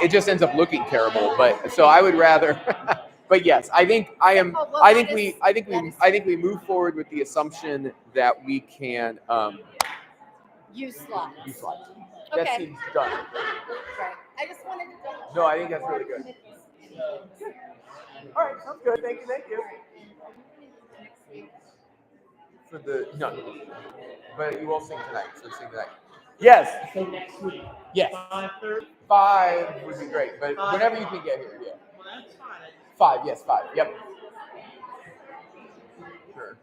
it just ends up looking terrible. But so I would rather. But yes, I think I am. Oh, well, I think that we. is- I think we. that is- I think we move forward with the assumption that we can Use slides. use slides. Okay. That seems done. Right. I just wanted to double check. No, I think that's really good. All right, sounds good. Thank you. Thank you. For the no, but you will sing tonight. So sing tonight. Yes. So next week. Yes. 5:30. 5 would be great, but whenever you can get here, yeah. Well, that's fine. 5, yes, 5. Yep. Sure.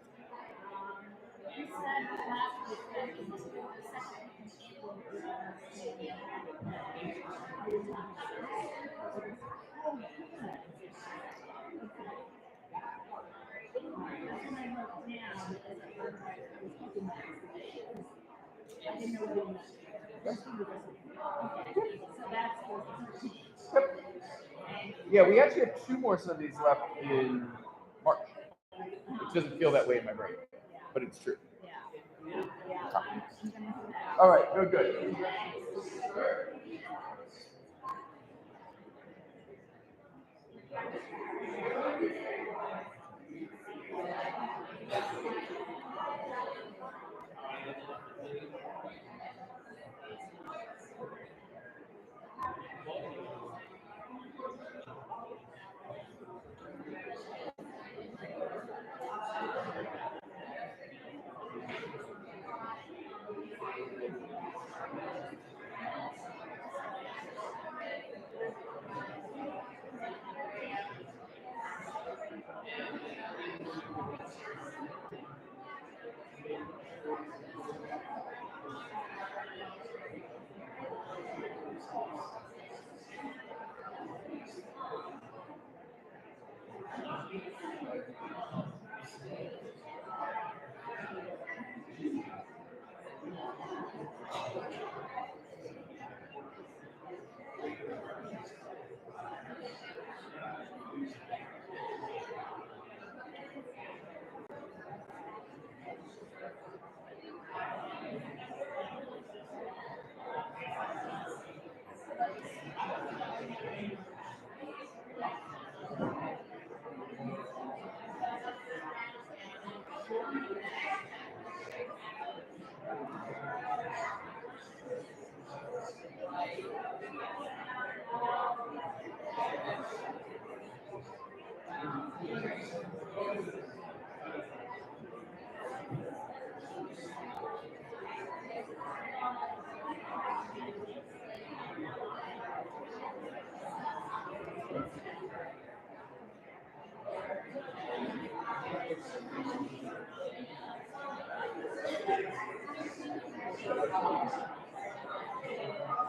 Yeah, we actually have 2 more Sundays left in March. It doesn't feel that way in my brain, but it's true. All right, good.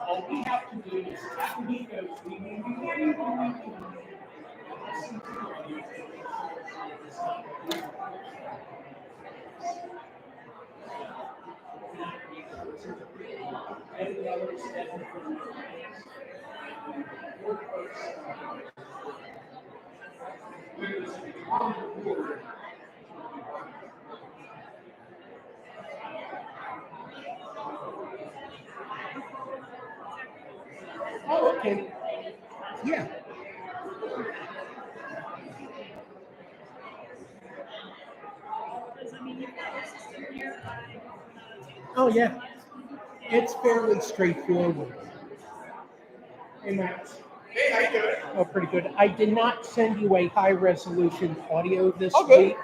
All we have to do is after he goes, we need before you go into Oh, okay. Yeah. Oh, yeah. It's fairly straightforward. Hey, Max. Hey, how you doing? Oh, pretty good. I did not send you a high-resolution audio this Oh, good. week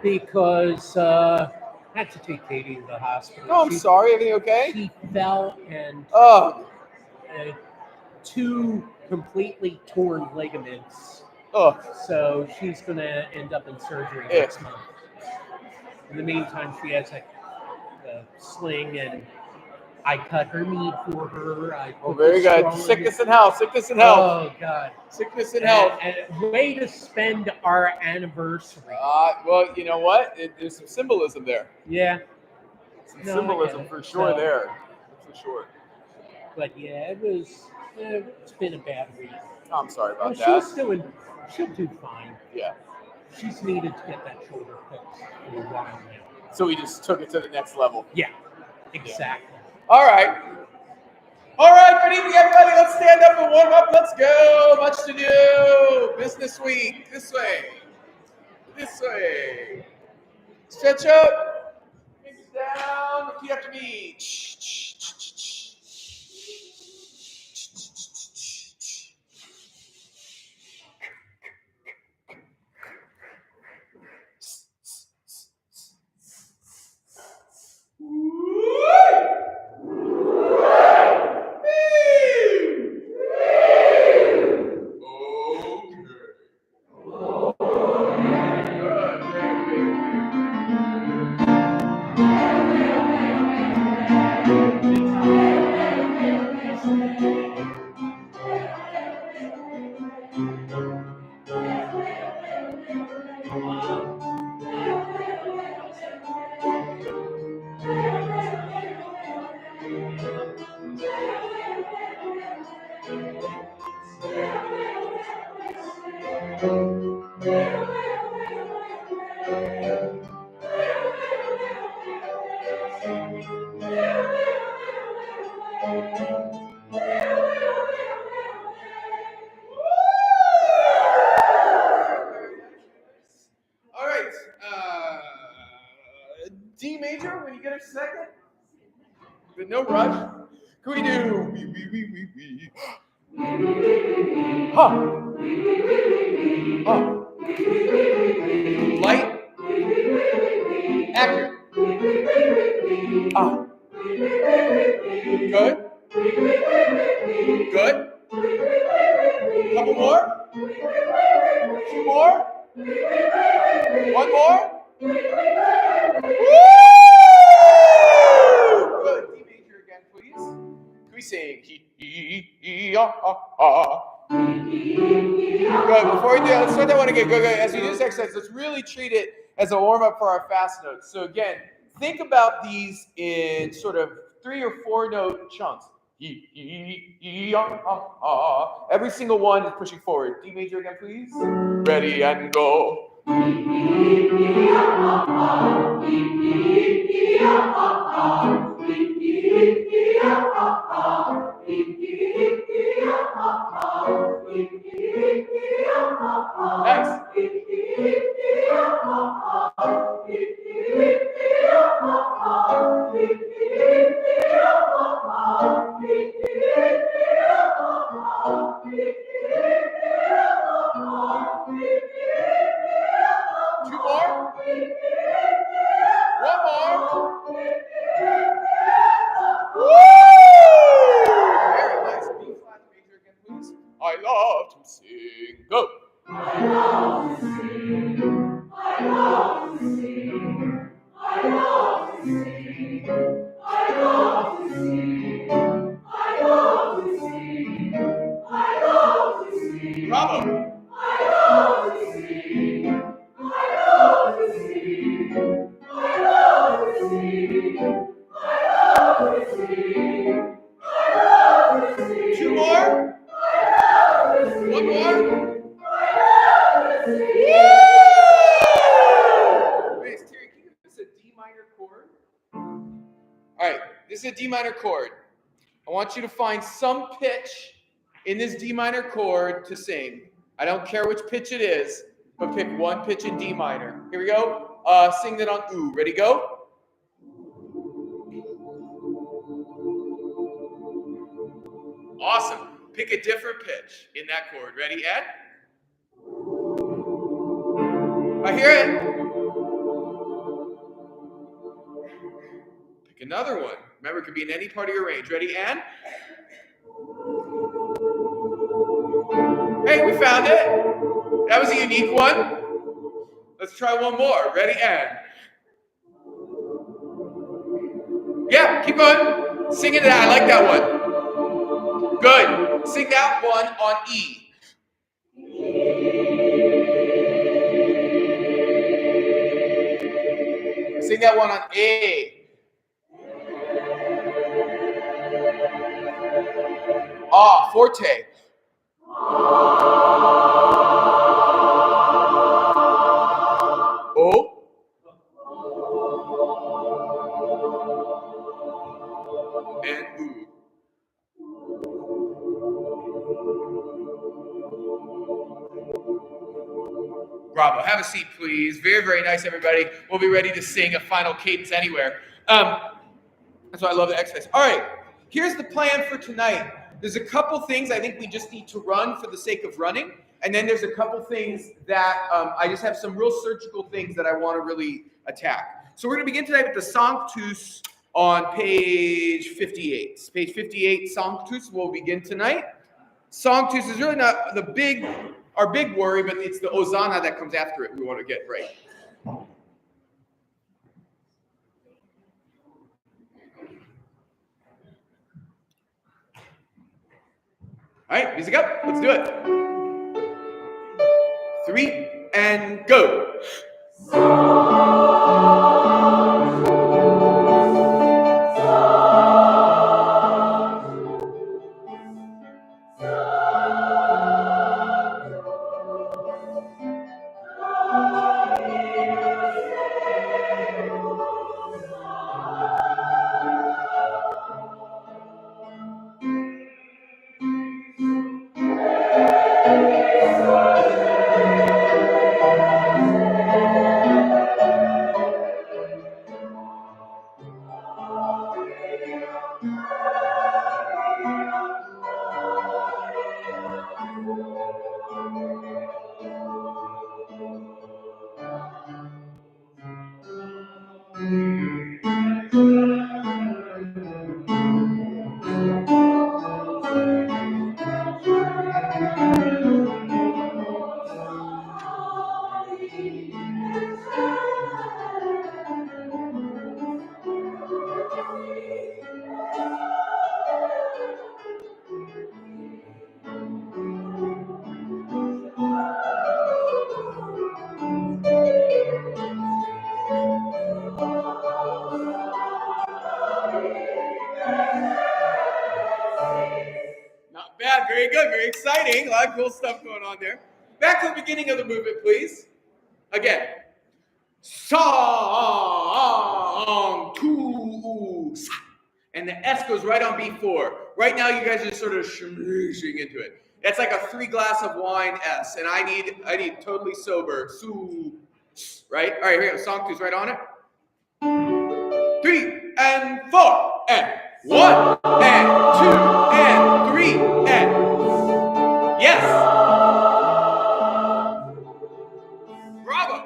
because I had to take Katie to the hospital. Oh, I'm sorry. Everything okay? She fell and Oh, 2 completely torn ligaments. oh, So she's going to end up in surgery Yeah. next month. In the meantime, she has a sling, and I cut her knee for her. I well, put very the good. straw in Sickness it. and health. Sickness and health. Oh, God. Sickness and health. And way to spend our anniversary. Well, you know what? There's some symbolism there. Yeah, Some No, I symbolism get it. for sure So- there. For sure. but yeah, it's been a bad week. Oh, I'm sorry about She'll do fine. Yeah. She's needed to get that shoulder fixed for a while now. So we just took it to the next level. Yeah, exactly. All right. All right, good evening, everybody. Let's stand up and warm up. Let's go. Much to do. Business week. This way. This way. Stretch up. Fingers down. Repeat after me. All right. D major when you get a second. But no rush. Can we do wee. Huh. Huh. Light. Accurate. Ah. Good. Good. Couple more. Two more. One more. Woo! Good. D major again, please. Can we sing? Good. Before we do that, let's start that one again. Good. As we do this exercise, let's really treat it as a warm-up for our fast notes. So again, think about these in sort of 3 or 4 note chunks. Every single one is pushing forward. D major again, please. Ready and go. Nice. Two more. One more. Woo! Very nice. B flat major again, please. I love to sing. Go. I love to sing. I love to sing. I love to sing. I love to sing. I love to sing. I love to sing. Bravo. I love to sing. I love to sing. I love to sing. I love to sing. I love to sing. Two more. I love to sing. One more. I love to sing. Woo! Wait, Terry, can you give us a D minor chord? All right, this is a D minor chord. I want you to find some pitch in this D minor chord to sing. I don't care which pitch it is, but pick one pitch in D minor. Here we go. Sing that on ooh. Ready, go? Awesome. Pick a different pitch in that chord. Ready, Ed? I hear it. Pick another one. Remember, it could be in any part of your range. Ready, Ann? Hey, we found it. That was a unique one. Let's try one more. Ready, Ann? Yeah, keep going. Sing it. I like that one. Good. Sing that one on E. Sing that one on A. Ah, forte. O. And ooh. Bravo. Have a seat, please. Very, very nice, everybody. We'll be ready to sing a final cadence anywhere. That's why I love the exercise. All right. Here's the plan for tonight. There's a couple things I think we just need to run for the sake of running. And then there's a couple things that I just have some real surgical things that I want to really attack. So we're going to begin tonight with the Sanctus on page 58. Page 58, Sanctus will begin tonight. Sanctus is really not our big worry, but it's the Hosanna that comes after it we want to get right. All right, music up. Let's do it. 3 and go. Not bad. Very good. Very exciting. A lot of cool stuff going on there. Back to the beginning of the movement, please. Again. Sanctus. And the S goes right on B4. Right now, you guys are sort of shmooshing into it. That's like a 3 glass of wine S. And I need totally sober. Right? All right, here we go. Sanctus right on it. 3 and 4 and 1 and 2 and 3 and yes. Bravo.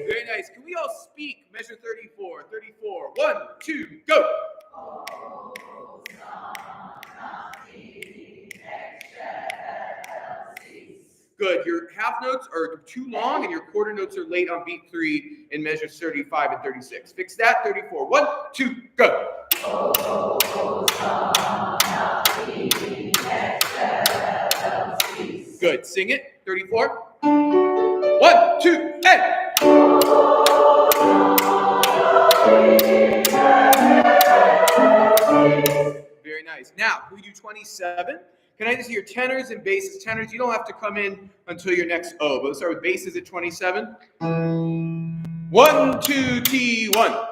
Very nice. Can we all speak? Measure 34. 34. 1, 2, go. Good. Your half notes are too long and your quarter notes are late on beat 3 in measures 35 and 36. Fix that. 34. 1, 2, go. Good. Sing it. 34. 1, 2, and. Very nice. Now, can we do 27? Can I just hear tenors and basses? Tenors, you don't have to come in until your next O, but let's start with basses at 27. 1, 2, T1.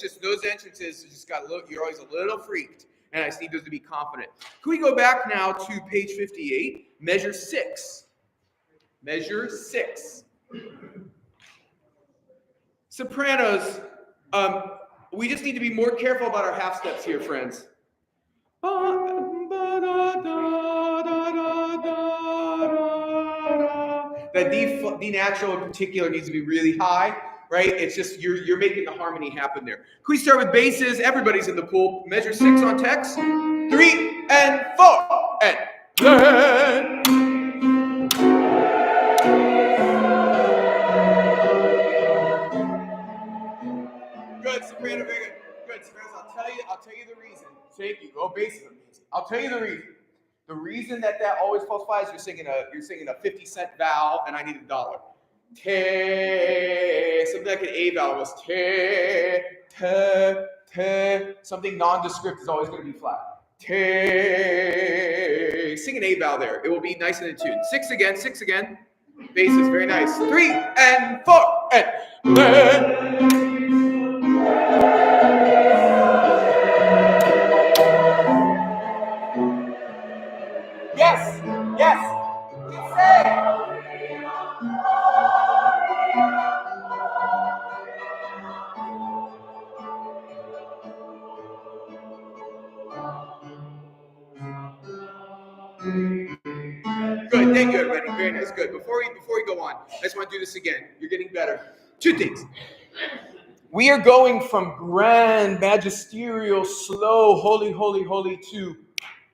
just those entrances just got a little, you're always a little freaked. And I just need those to be confident. Can we go back now to page 58? Measure 6. Measure 6. Sopranos, we just need to be more careful about our half steps here, friends. That D natural in particular needs to be really high, right? It's just you're making the harmony happen there. Can we start with basses? Everybody's in the pool. Measure 6 on text. 3 and 4 and then. Good, soprano, very good. Good, sopranos. I'll tell you the reason. Thank you. Oh, basses amazing. I'll tell you the reason. The reason that always falsifies, you're singing a 50-cent vowel, and I need $1. Te, something like an A vowel was te, te, te. Something nondescript is always going to be flat. Te. Sing an A vowel there. It will be nice and in tune. 6 again, 6 again. Basses, very nice. 3 and 4 and then. Yes, yes. Keep saying. Good, thank you, everybody. Very nice, good. Before we go on, I just want to do this again. You're getting better. 2 things. We are going from grand, magisterial, slow, holy, holy, holy to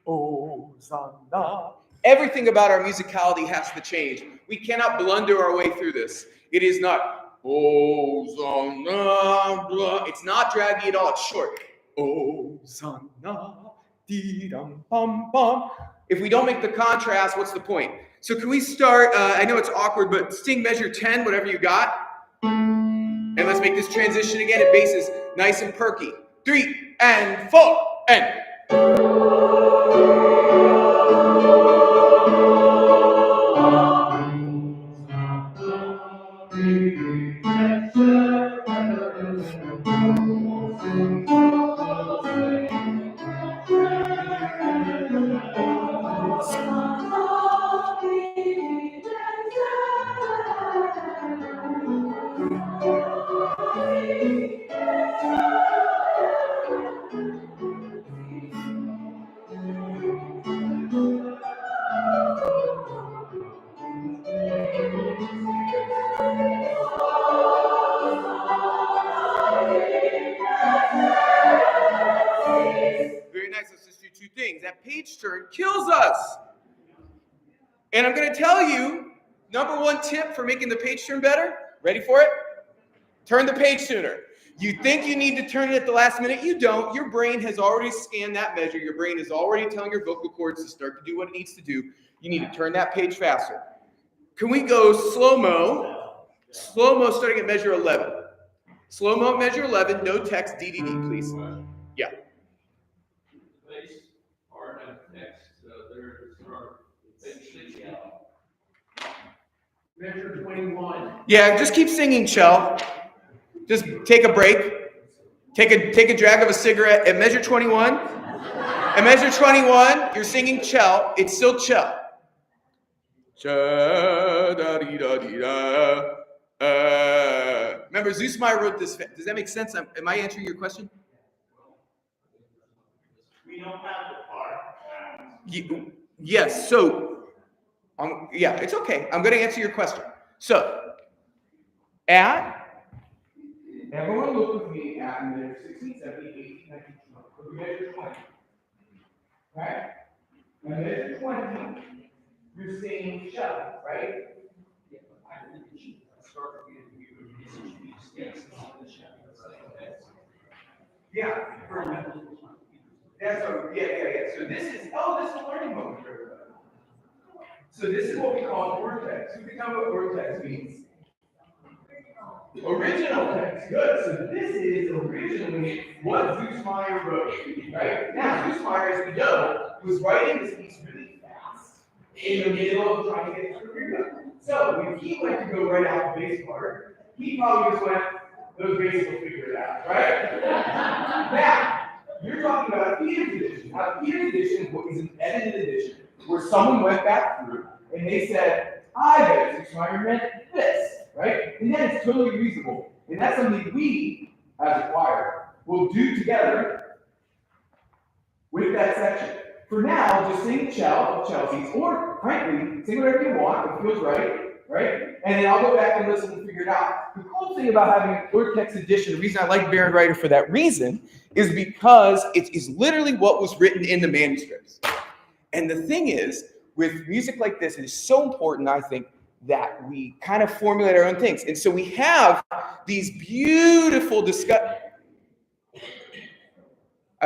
Hosanna. Everything about our musicality has to change. We cannot blunder our way through this. It is not Hosanna. It's not draggy at all. It's short. Hosanna. Dee-dum, bum, bum. If we don't make the contrast, what's the point? So can we start, I know it's awkward, but sing measure 10, whatever you got. And let's make this transition again at basses nice and perky. 3 and 4 and. Very nice. Let's just do 2 things. That page turn kills us. And I'm going to tell you, number 1 tip for making the page turn better. Ready for it? Turn the page sooner. You think you need to turn it at the last minute. You don't. Your brain has already scanned that measure. Your brain is already telling your vocal cords to start to do what it needs to do. You need to turn that page faster. Can we go slow-mo? Slow-mo starting at measure 11. Slow-mo measure 11, no text, DDD, please. Yeah. Measure 21. Yeah, just keep singing, Chell. Just take a break. Take a drag of a cigarette at measure 21. At measure 21, you're singing Chell. It's still Chell. Remember, Zeus Meyer wrote this. Does that make sense? Am I answering your question? We don't have the part. Yes. So, yeah, it's okay. I'm going to answer your question. So, everyone look with me at measure 16, 17, 18, 19, 20. Measure 20. Okay? At measure 20, you're saying shut, right? Yeah. That's what, yeah. So this is a learning moment for everybody. So this is what we call vortex. Who can tell me what vortex means? Original text. Good. So this is originally what Zeus Meyer wrote, right? Now, Zeus Meyer, as we know, was writing this piece really fast in the middle of trying to get through. So if he went to go right out the bass part, he probably just went, those basses will figure it out, right? Now, you're talking about a theater edition. Now, a theater edition is an edited edition where someone went back through and they said, I bet 6 minor meant this, right? And then it's totally reasonable. And that's something we, as a choir, will do together with that section. For now, just sing the Chell of Chelsea's, or frankly, sing whatever you want, it feels right? And then I'll go back and listen and figure it out. The cool thing about having a Lord text edition, the reason I like Baron Writer for that reason, is because it is literally what was written in the manuscripts. And the thing is, with music like this, it is so important, I think, that we kind of formulate our own things. And so we have these beautiful discussions.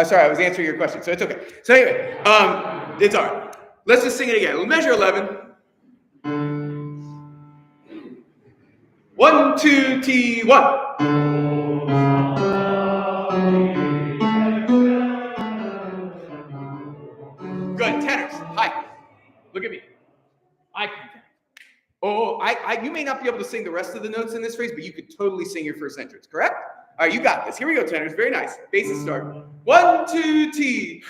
Sorry, I was answering your question, so it's okay. So anyway, it's all right. Let's just sing it again. We'll measure 11. 1, 2, T, 1. Good, tenors. Hi. Look at me. Eye contact. Oh, you may not be able to sing the rest of the notes in this phrase, but you could totally sing your first entrance, correct? All right, you got this. Here we go, tenors. Very nice. Basses start. 1, 2, T.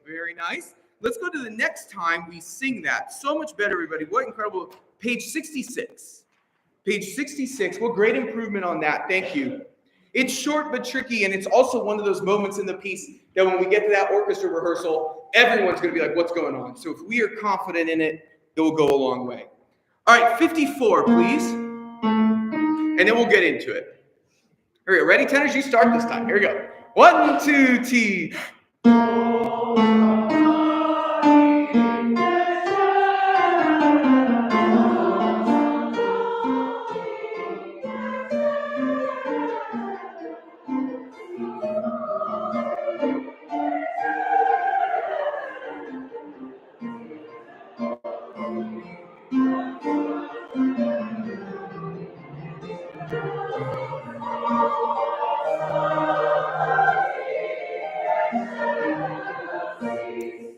Very nice. Let's go to the next time we sing that. So much better, everybody. What incredible. Page 66. Page 66. What great improvement on that. Thank you. It's short but tricky, and it's also one of those moments in the piece that when we get to that orchestra rehearsal, everyone's going to be like, what's going on? So if we are confident in it, it will go a long way. All right, 54, please. And then we'll get into it. Here we go. Ready, tenors? You start this time. Here we go. 1, 2, T.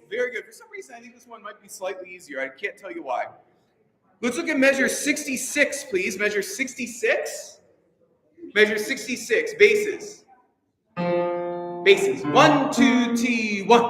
Very good. For some reason, I think this one might be slightly easier. I can't tell you why. Let's look at measure 66, please. Measure 66. Measure 66. Basses. Basses. 1, 2, T, 1.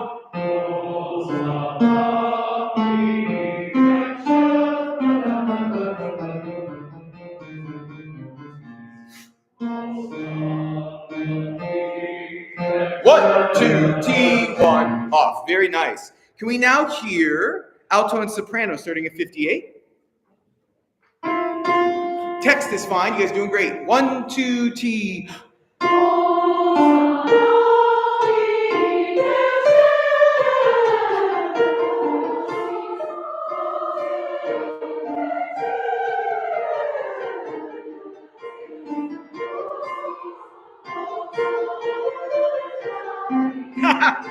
One, 2, T, 1, off. Very nice. Can we now hear alto and soprano starting at 58? Text is fine. You guys doing great. 1, 2, T.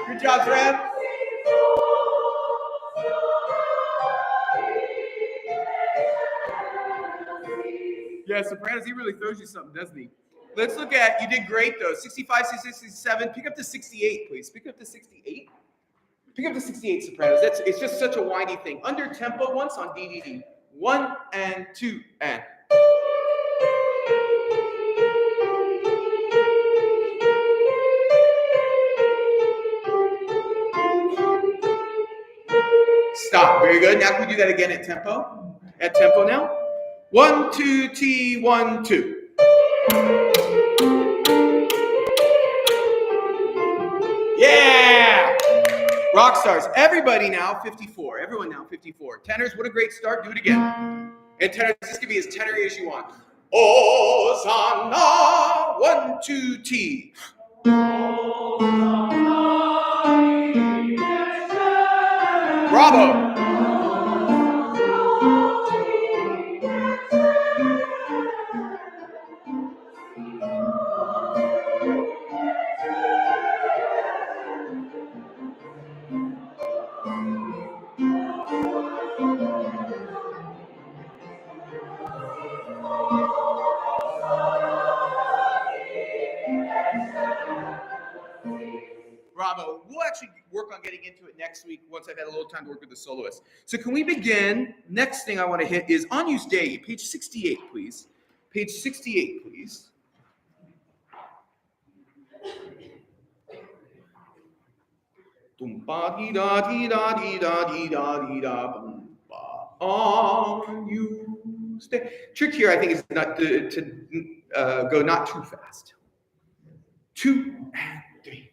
Good job, Fred. Yeah, sopranos, he really throws you something, doesn't he? Let's look at, you did great though. 65, 67, pick up to 68, please. Pick up to 68. Pick up to 68 sopranos. It's just such a whiny thing. Under tempo once on DDD. 1 and 2 and. Stop. Very good. Now can we do that again at tempo? At tempo now. 1, 2, T, 1, 2. Yeah! Rock stars. Everybody now 54. Everyone now 54. Tenors, what a great start. Do it again. And tenors, this can be as tenory as you want. Hosanna. 1, 2, T. Bravo. Bravo. We'll actually work on getting into it next week once I've had a little time to work with the soloist. So can we begin? Next thing I want to hit is Unused Day, page 68, please. Page 68, please. Unused Day. Trick here, I think, is not to go not too fast. 2 and 3.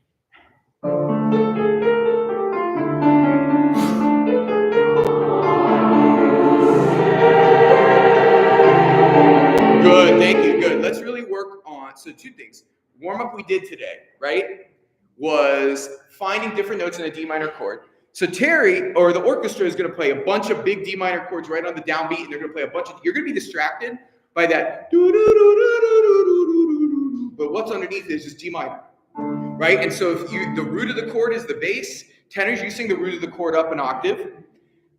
Good, thank you, good. Let's really work on, so 2 things. Warm-up we did today, right, was finding different notes in a D minor chord. So Terry, or the orchestra, is going to play a bunch of big D minor chords right on the downbeat, and they're going to play a bunch of, you're going to be distracted by that, but what's underneath is just D minor, right? And so if the root of the chord is the bass, tenors, you sing the root of the chord up an octave.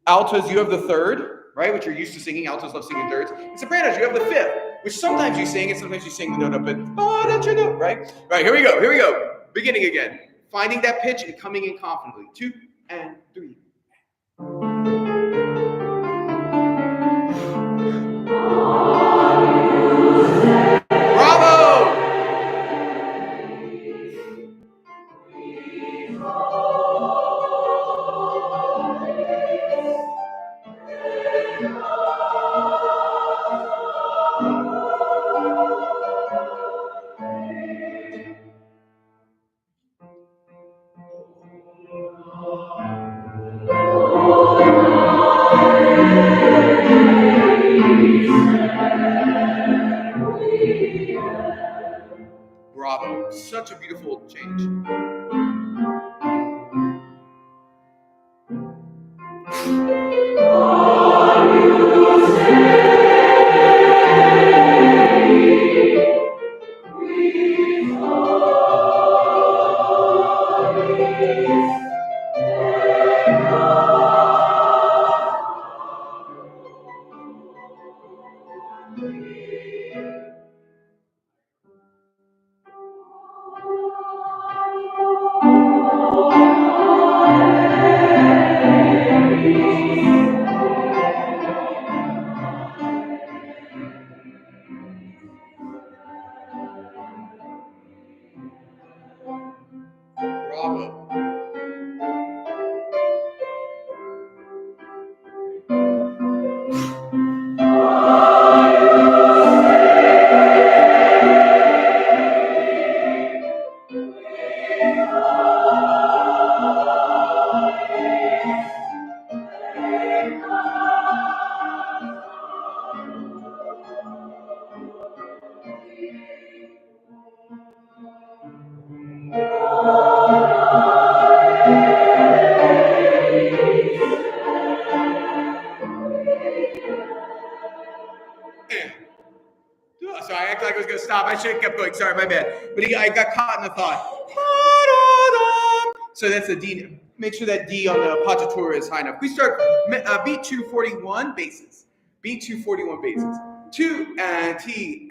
Altos, you have the third, right, which you're used to singing. Altos love singing thirds. And sopranos, you have the fifth, which sometimes you sing, and sometimes you sing the note up and, oh, don't you know, right? Right, here we go. Beginning again. Finding that pitch and coming in confidently. 2 and 3. Bravo! Bravo. Such a beautiful change. Bravo. So I acted like I was going to stop. I should have kept going. Sorry, my bad. But I got caught in the thought. So that's a D. Make sure that D on the partitura is high enough. We start beat 241 basses. Beat 241 basses. 2 and T.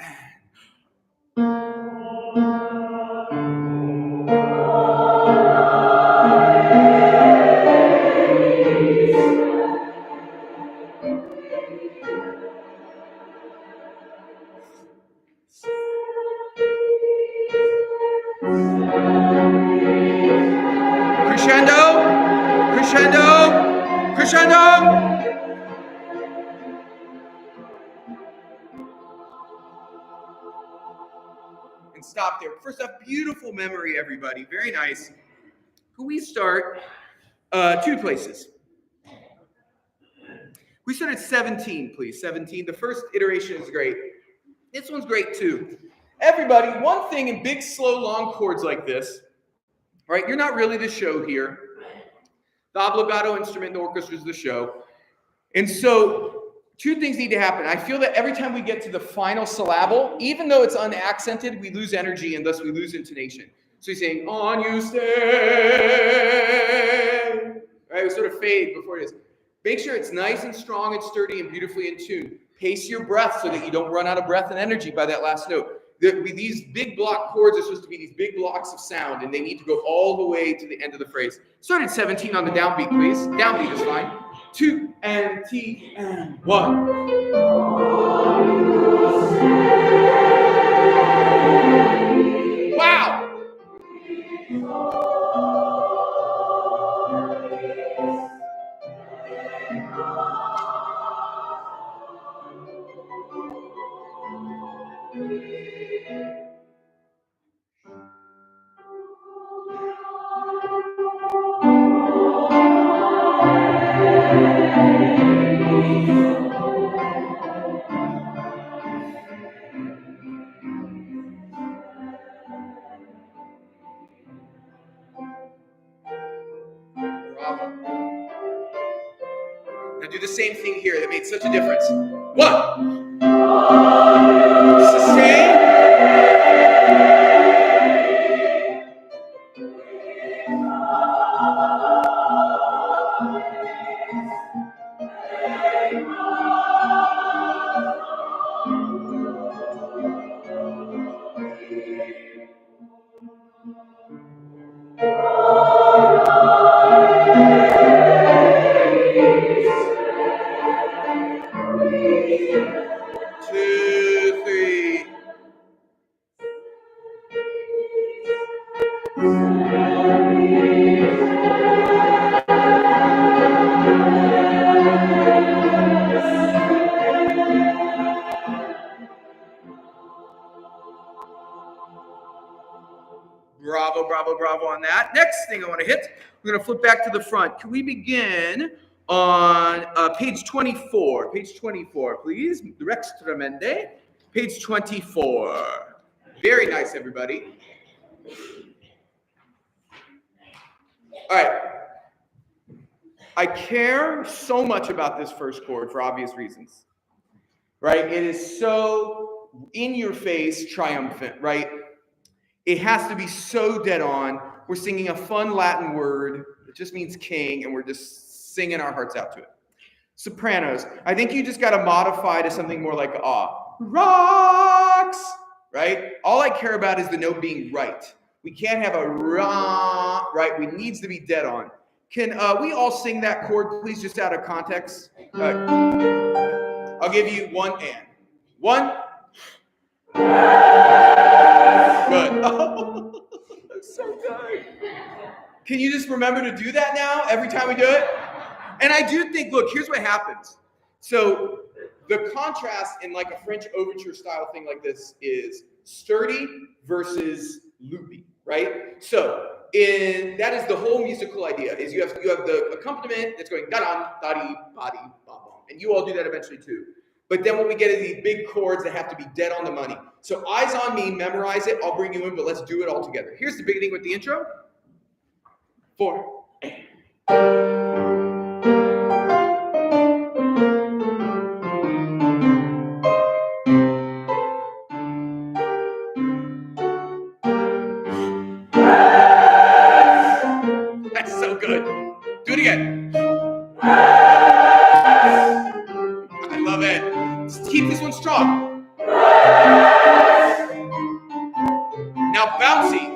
Crescendo. And stop there. First off, beautiful memory, everybody. Very nice. Can we start 2 places? We start at 17, please. 17. The first iteration is great. This one's great too. Everybody, one thing in big, slow, long chords like this, right? You're not really the show here. The obbligato instrument in the orchestra is the show. And so two things need to happen. I feel that every time we get to the final syllable, even though it's unaccented, we lose energy and thus we lose intonation. So he's saying, on you stay. Right? We sort of fade before it is. Make sure it's nice and strong and sturdy and beautifully in tune. Pace your breath so that you don't run out of breath and energy by that last note. These big block chords are supposed to be these big blocks of sound, and they need to go all the way to the end of the phrase. Start at 17 on the downbeat, please. Downbeat is fine. 2 and T and 1. Wow! Bravo. Now do the same thing here. That made such a difference. 1. Sustain. Bravo, bravo, bravo on that. Next thing I want to hit, we're going to flip back to the front. Can we begin on page 24? Page 24, please. Rex Tremende. Page 24. Very nice, everybody. All right. I care so much about this first chord for obvious reasons, right? It is so in your face, triumphant, right? It has to be so dead on. We're singing a fun Latin word. It just means king, and we're just singing our hearts out to it. Sopranos. I think you just got to modify to something more like rocks, right? All I care about is the note being right. We can't have a ra, right? It needs to be dead on. Can we all sing that chord, please, just out of context? I'll give you 1 and. 1. Good. Oh, that's so good. Can you just remember to do that now every time we do it? And I do think, look, here's what happens. So the contrast in like a French overture style thing like this is sturdy versus loopy, right? So that is the whole musical idea, is you have the accompaniment that's going da-dum, da-dee, ba-dee, ba-bum. And you all do that eventually too. But then what we get is these big chords that have to be dead on the money. So eyes on me, memorize it. I'll bring you in, but let's do it all together. Here's the beginning with the intro. 4. That's so good. Do it again. I love it. Just keep this one strong. Now bouncy.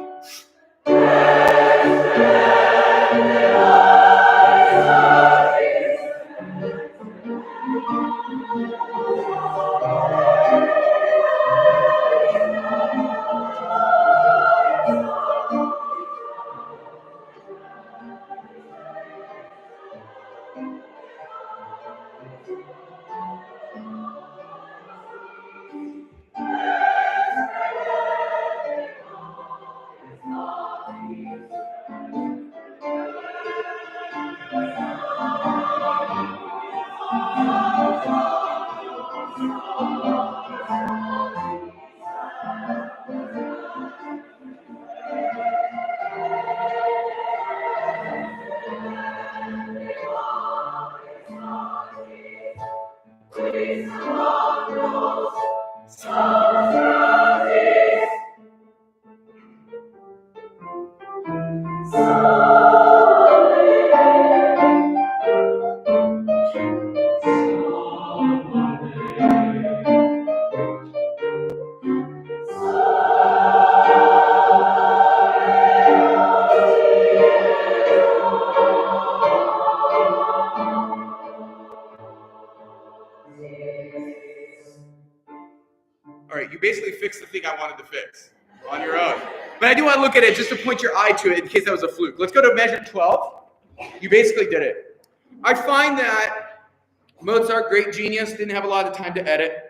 fix the thing I wanted to fix on your own. But I do want to look at it just to point your eye to it in case that was a fluke. Let's go to measure 12. You basically did it. I find that Mozart, great genius, didn't have a lot of time to edit.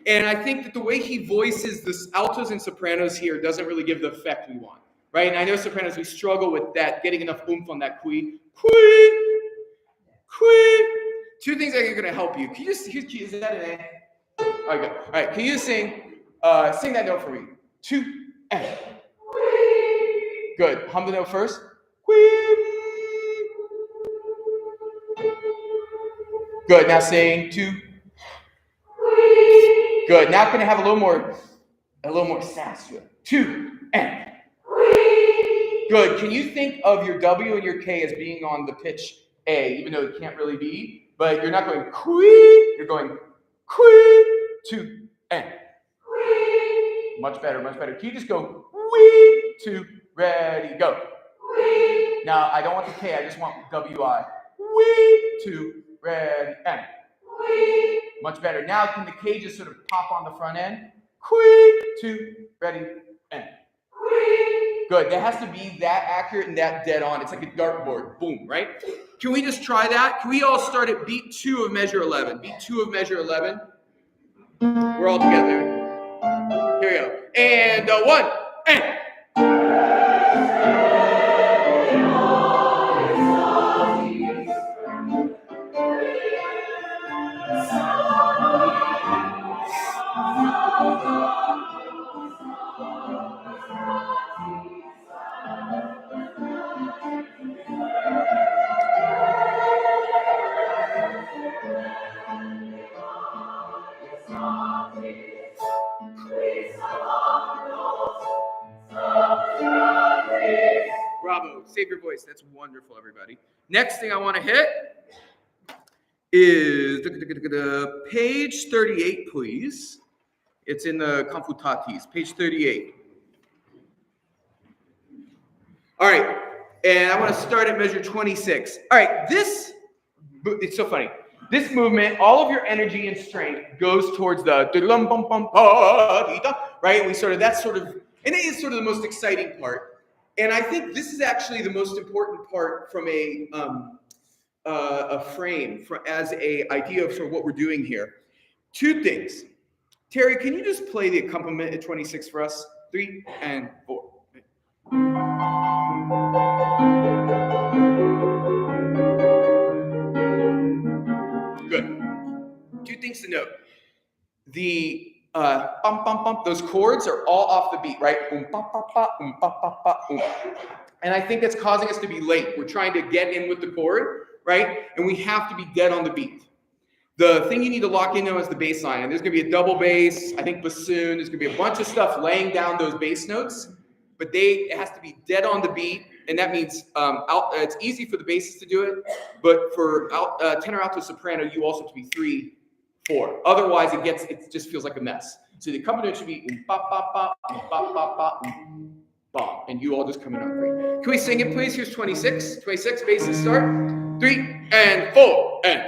And I think that the way he voices the altos and sopranos here doesn't really give the effect we want, right? And I know sopranos, we struggle with that, getting enough oomph on that qui. Two things that are going to help you. Can you just, is that an A? All right, all right, can you just sing that note for me? 2 and. Good. Hum the note first. Good. Now sing 2. Good. Now can I have a little more sass to it? 2 and. Good. Can you think of your W and your K as being on the pitch A, even though it can't really be? But you're not going quee. You're going quee. 2 and. Much better, much better. Can you just go wee, 2, ready, go. Wee. Now, I don't want the K, I just want W-I. Wee, 2, ready, and. Wee. Much better. Now, can the K just sort of pop on the front end? Wee, 2, ready, and. Wee. Good. That has to be that accurate and that dead on. It's like a dartboard. Boom, right? Can we just try that? Can we all start at beat 2 of measure 11? Beat 2 of measure 11. We're all together. Here we go. And 1, and. Bravo. Save your voice. That's wonderful, everybody. Next thing I want to hit is page 38, please. It's in the Confutatis, page 38. All right. And I want to start at measure 26. All right. It's so funny. This movement, all of your energy and strength goes towards the right? And it is sort of the most exciting part. And I think this is actually the most important part from a frame, as a idea of sort of what we're doing here. 2 things. Terry, can you just play the accompaniment at 26 for us? 3 and 4. Good. 2 things to note. The bum, bum, bum, those chords are all off the beat, right? Ba, ba, ba, ba, ba, ba, And I think that's causing us to be late. We're trying to get in with the chord, right? And we have to be dead on the beat. The thing you need to lock in now is the bass line. And there's going to be a double bass, I think bassoon. There's going to be a bunch of stuff laying down those bass notes. But it has to be dead on the beat. And that means it's easy for the basses to do it. But for tenor, alto, soprano, you also have to be 3, 4. Otherwise, it just feels like a mess. So the accompaniment should be ba ba ba ba ba ba ba, and you all just come in on 3. Can we sing it, please? Here's 26. 26, basses start. 3 and 4 and.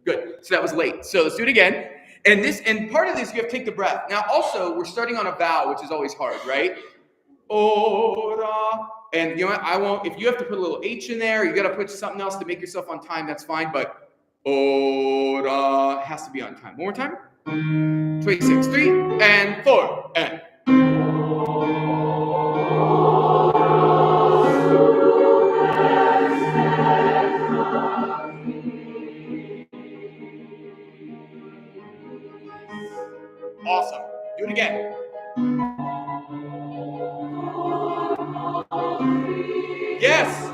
Good. So that was late. So let's do it again. And part of this, you have to take the breath. Now, also, we're starting on a vowel, which is always hard, right? Ora. And you know what? I won't. If you have to put a little H in there, you got to put something else to make yourself on time. That's fine. But ora has to be on time. One more time. 26, 3 and 4 and. Awesome. Do it again. Yes.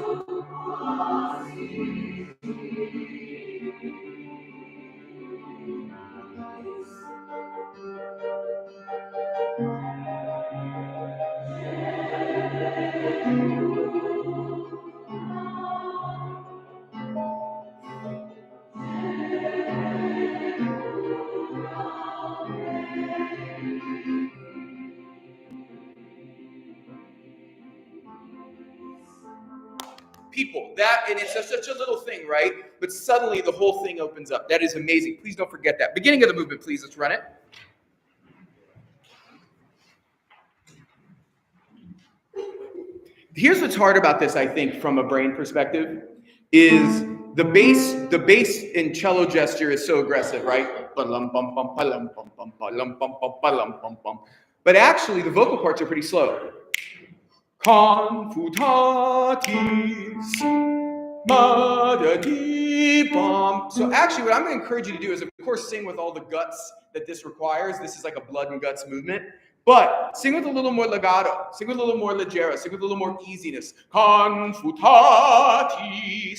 That, and it's such a little thing, right? But suddenly the whole thing opens up. That is amazing. Please don't forget that. Beginning of the movement, please. Let's run it. Here's what's hard about this, I think, from a brain perspective, is the bass in cello gesture is so aggressive, right? But actually, the vocal parts are pretty slow. Confutatis, ma-da-dee-bum. So actually, what I'm going to encourage you to do is, of course, sing with all the guts that this requires. This is like a blood and guts movement. But sing with a little more legato, sing with a little more leggero, sing with a little more easiness. Confutatis.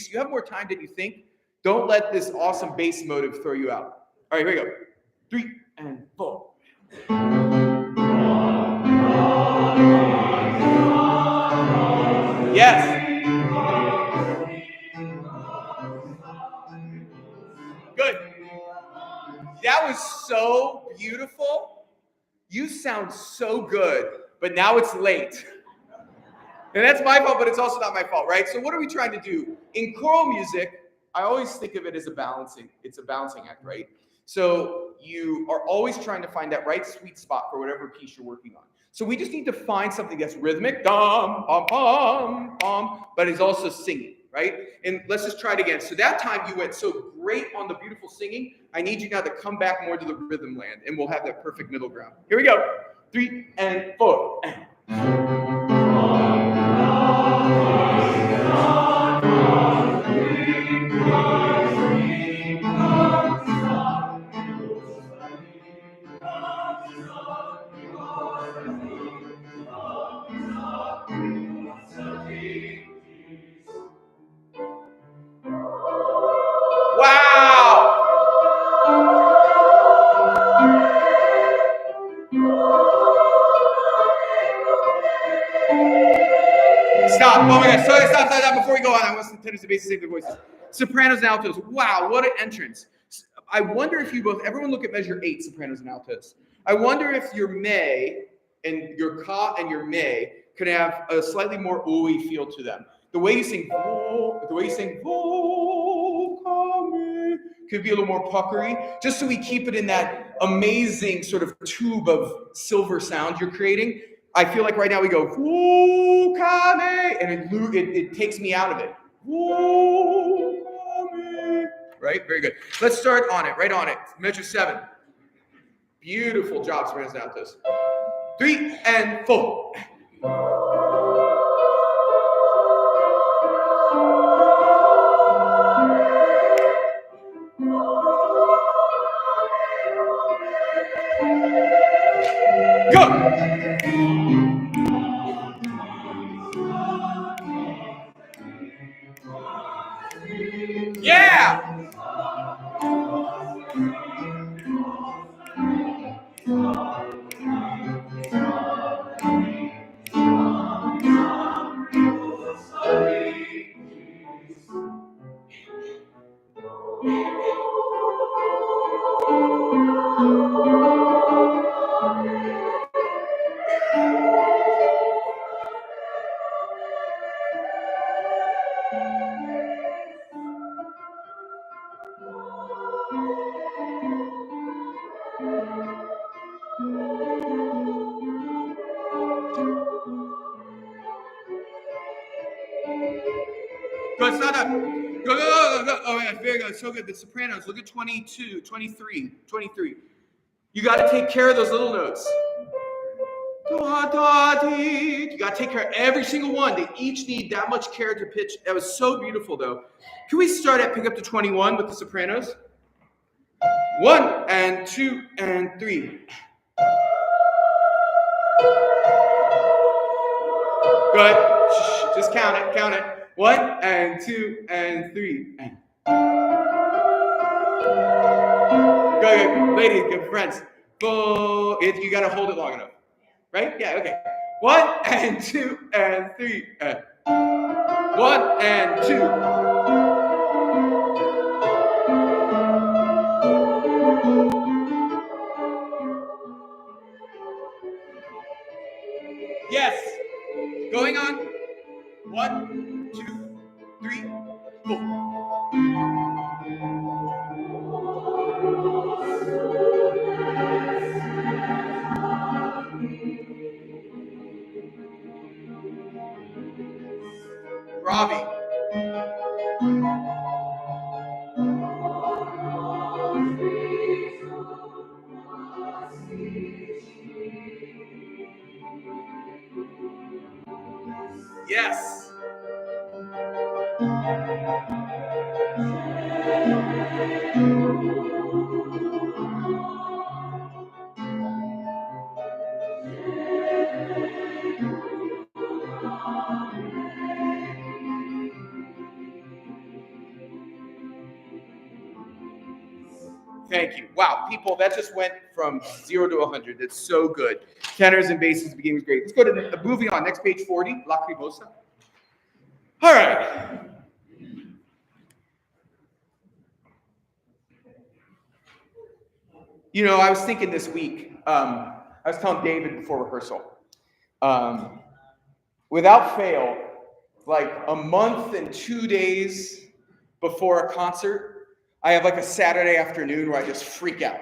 You have more time than you think. Don't let this awesome bass motive throw you out. All right, here we go. 3 and 4. Yes. Good. That was so beautiful. You sound so good, but now it's late. And that's my fault, but it's also not my fault, right? So what are we trying to do? In choral music, I always think of it as it's a balancing act, right? So you are always trying to find that right sweet spot for whatever piece you're working on. So we just need to find something that's rhythmic, dum, bum, bum, bum, but is also singing, right? And let's just try it again. So that time you went so great on the beautiful singing. I need you now to come back more to the rhythm land, and we'll have that perfect middle ground. Here we go. 3 and 4. Wow! Stop. Oh my God. Sorry, stop. Before we go on, I want some tenors and basses, save their voices. Sopranos and altos. Wow, what an entrance. I wonder if you both, everyone look at measure 8, sopranos and altos. I wonder if your may and your ka and your may could have a slightly more ooey feel to them. The way you sing, could be a little more puckery, just so we keep it in that amazing sort of tube of silver sound you're creating. I feel like right now we go, and it takes me out of it. Right? Very good. Let's start on it, right on it. Measure 7. Beautiful job, sopranos and altos. 3 and 4. Go! Yeah! Good, stop that. Go. Oh, yeah, very good. So good. The sopranos. Look at 22, 23, 23. You got to take care of those little notes. You got to take care of every single one. They each need that much care to pitch. That was so beautiful, though. Can we start at pick up to 21 with the sopranos? 1 and 2 and 3. Good. Just count it. 1 and 2 and 3. Good, ladies, good friends. You got to hold it long enough, right? Yeah. Okay. 1 and 2 and 3. 1 and 2. Yes. Going on. 1, 2, 3. Robbie. Yes. Thank you. Wow, people, that just went from 0 to 100. That's so good. Tenors and basses beginning was great. Let's go to moving on. Next page 40, Lacrimosa. All right. You know, I was thinking this week, I was telling David before rehearsal, without fail, like a month and 2 days before a concert, I have like a Saturday afternoon where I just freak out.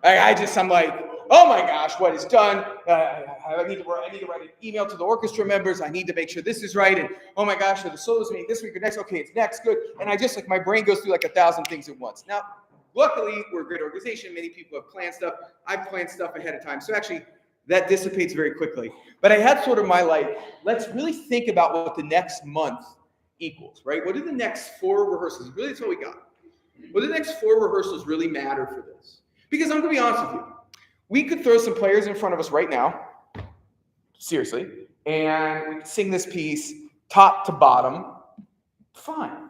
I'm like, oh my gosh, what is done? I need to write an email to the orchestra members. I need to make sure this is right. And oh my gosh, are the solos meeting this week or next? Okay, it's next, good. And I just like my brain goes through like 1,000 things at once. Now, luckily, we're a great organization. Many people have planned stuff. I've planned stuff ahead of time. So actually, that dissipates very quickly. But I had sort of my like, let's really think about what the next month equals, right? What are the next 4 rehearsals? Really, that's what we got. What do the next 4 rehearsals really matter for this? Because I'm going to be honest with you. We could throw some players in front of us right now, seriously, and we could sing this piece top to bottom, fine.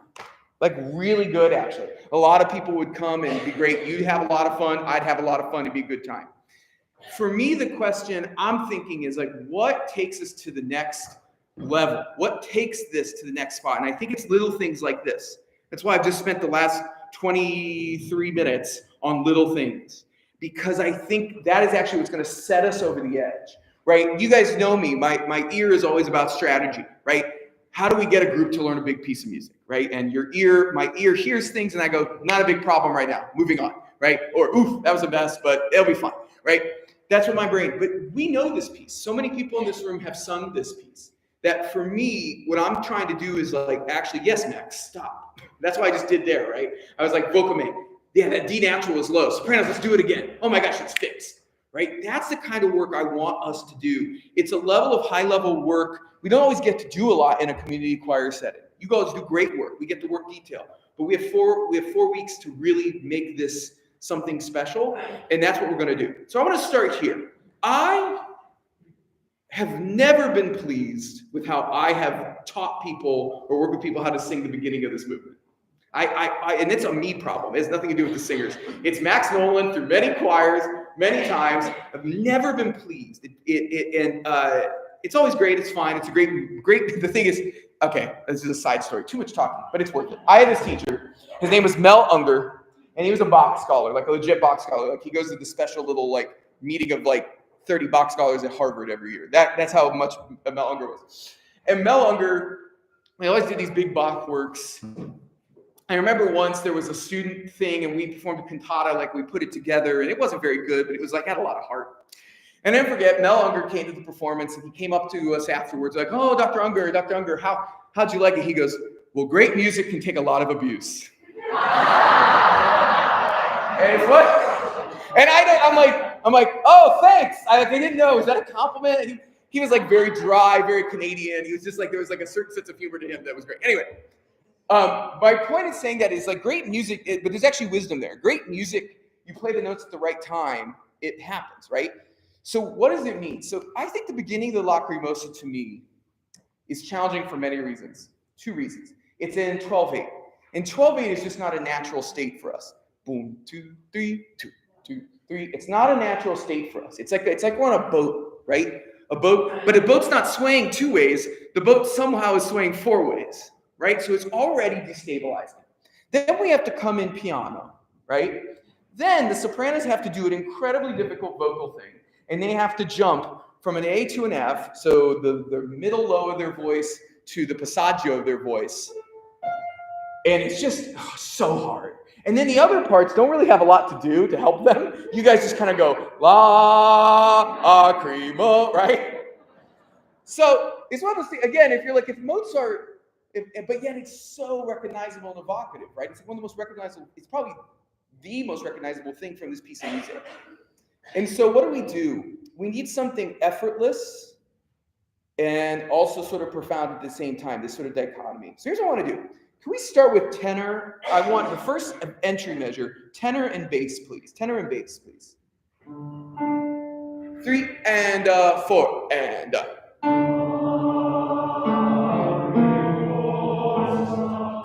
Like really good, actually. A lot of people would come and it'd be great. You'd have a lot of fun. I'd have a lot of fun. It'd be a good time. For me, the question I'm thinking is like, what takes us to the next level? What takes this to the next spot? And I think it's little things like this. That's why I've just spent the last 23 minutes on little things, because I think that is actually what's going to set us over the edge, right? You guys know me. My ear is always about strategy, right? How do we get a group to learn a big piece of music, right? And my ear hears things and I go, not a big problem right now, moving on, right? Or, oof, that was a mess, but it'll be fine, right? That's what my brain, but we know this piece. So many people in this room have sung this piece that for me, what I'm trying to do is like, actually, yes, Max, stop. That's what I just did there, right? I was like, vocal make. Yeah, that D natural is low. Sopranos, let's do it again. Oh my gosh, it's fixed, right? That's the kind of work I want us to do. It's a level of high-level work. We don't always get to do a lot in a community choir setting. You guys do great work. We get to work detail. But we have 4 weeks to really make this something special, and that's what we're going to do. So I'm going to start here. I have never been pleased with how I have taught people or worked with people how to sing the beginning of this movement. And it's a me problem. It has nothing to do with the singers. It's Max Nolan through many choirs, many times. I've never been pleased. It's always great. It's fine. It's a great. The thing is, okay, this is a side story. Too much talking, but it's worth it. I had this teacher. His name was Mel Unger, and he was a Bach scholar, like a legit Bach scholar. Like he goes to the special little like meeting of like 30 Bach scholars at Harvard every year. That's how much Mel Unger was. And Mel Unger, we always did these big Bach works. I remember once there was a student thing and we performed a cantata, like we put it together, and it wasn't very good, but it was like had a lot of heart. And I never forget, Mel Unger came to the performance and he came up to us afterwards like, oh, Dr. Unger, how'd you like it? He goes, well, great music can take a lot of abuse. And it's what? And I'm like, oh, thanks. I didn't know. Is that a compliment? And he was like very dry, very Canadian. He was just like, there was like a certain sense of humor to him that was great. Anyway. My point in saying that is like great music, but there's actually wisdom there. Great music, you play the notes at the right time, it happens, right? So what does it mean? So I think the beginning of the Lacrimosa to me is challenging for many reasons. 2 reasons. It's in 12/8. And 12/8 is just not a natural state for us. Boom, 2, 3, 2, 2, 3. It's not a natural state for us. It's like we're on a boat, right? A boat, but a boat's not swaying 2 ways. The boat somehow is swaying 4 ways. Right? So it's already destabilizing. Then we have to come in piano, right? Then the sopranos have to do an incredibly difficult vocal thing, and they have to jump from an A to an F, so the middle low of their voice to the passaggio of their voice. And it's just so hard. And then the other parts don't really have a lot to do to help them. You guys just kind of go, la, cremo, right? So it's one of those things, again, if Mozart But yet it's so recognizable and evocative, right? It's one of the most recognizable, it's probably the most recognizable thing from this piece of music. And so what do? We need something effortless and also sort of profound at the same time, this sort of dichotomy. So here's what I want to do. Can we start with tenor? I want the first entry measure, tenor and bass, please. Tenor and bass, please. 3 and 4 and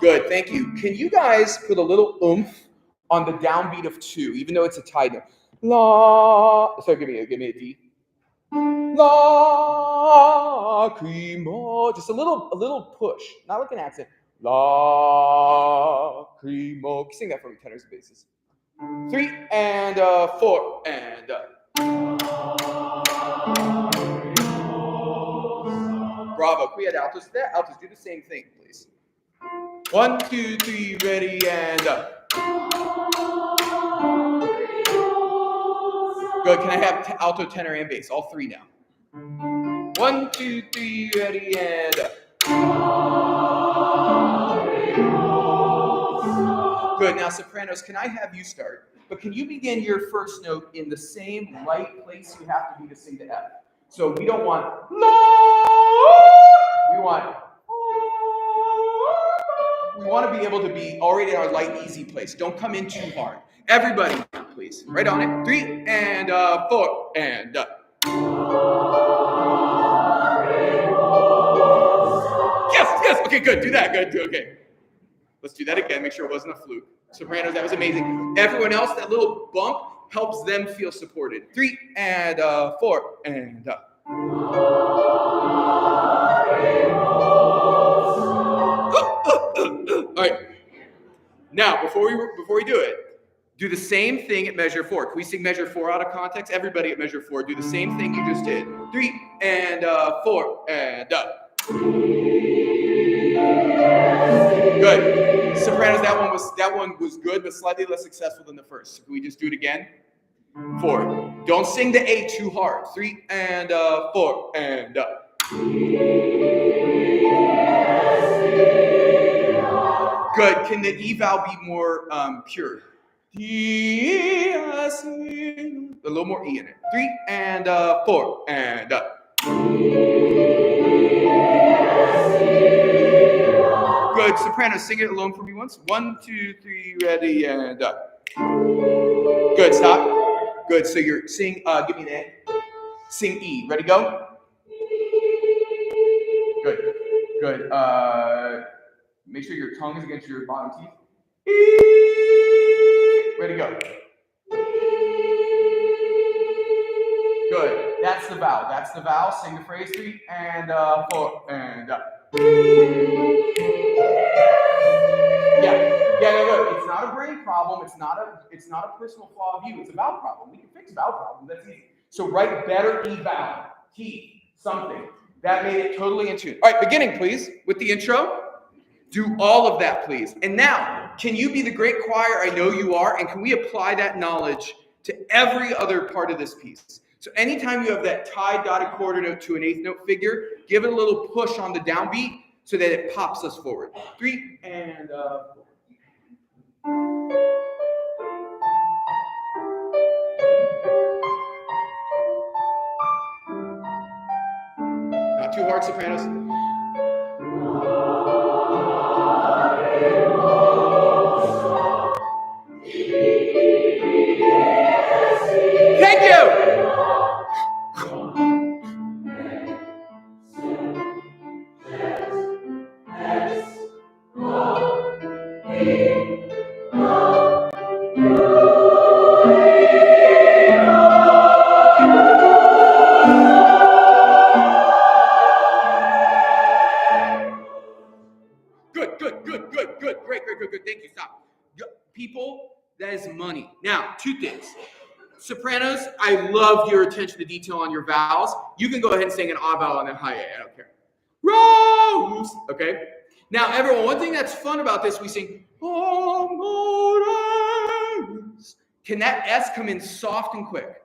Good, thank you. Can you guys put a little oomph on the downbeat of 2, even though it's a tied note? La. Sorry, give me a D. Lacrimo. Just a little push, not like an accent. Lacrimo. Sing that for me, tenors and basses. 3 and 4 and Bravo. Can we add altos to that? Altos, do the same thing, please. 1, 2, 3, ready, and Good. Can I have alto, tenor, and bass? All 3 now. 1, 2, 3, ready, and Good. Now, sopranos, can I have you start? But can you begin your first note in the same right place you have to be to sing to F? So we don't want we want to be able to be already in our light, easy place. Don't come in too hard. Everybody, please. Right on it. 3 and 4 and Yes. Okay, good. Do that. Good. Okay. Let's do that again. Make sure it wasn't a fluke. Sopranos, that was amazing. Everyone else, that little bump helps them feel supported. 3 and 4 and All right. Now, before we do it, do the same thing at measure 4. Can we sing measure 4 out of context? Everybody at measure 4, do the same thing you just did. 3 and 4 and Good. Sopranos, that one was good, but slightly less successful than the first. So can we just do it again? 4. Don't sing the A too hard. 3 and 4 and Good. Can the E vowel be more pure? A little more E in it. 3 and 4 and Good. Soprano, sing it alone for me once. 1, 2, 3, ready, and Good. Stop. Good. So you're sing. Give me an A. Sing E. Ready? Go. Good. Good. Make sure your tongue is against your bottom teeth. Ready? Go. Good. That's the vowel. That's the vowel. Sing the phrase 3 and 4 and Good. It's not a brain problem. It's not a personal flaw of you. It's a vowel problem. We can fix vowel problem. That's easy. So write better E vowel. Teeth. Something. That made it totally in tune. All right, beginning, please, with the intro. Do all of that, please. And now, can you be the great choir I know you are? And can we apply that knowledge to every other part of this piece? So anytime you have that tied dotted quarter note to an eighth note figure, give it a little push on the downbeat so that it pops us forward. 3 and 4. Not too hard, sopranos. Thank you. Good. Great. Thank you. Stop. People, that is money. Now, 2 things. Sopranos, I love your attention to detail on your vowels. You can go ahead and sing an A vowel and then high A. I don't care. Rose. Okay. Now, everyone, one thing that's fun about this, we sing. Can that S come in soft and quick?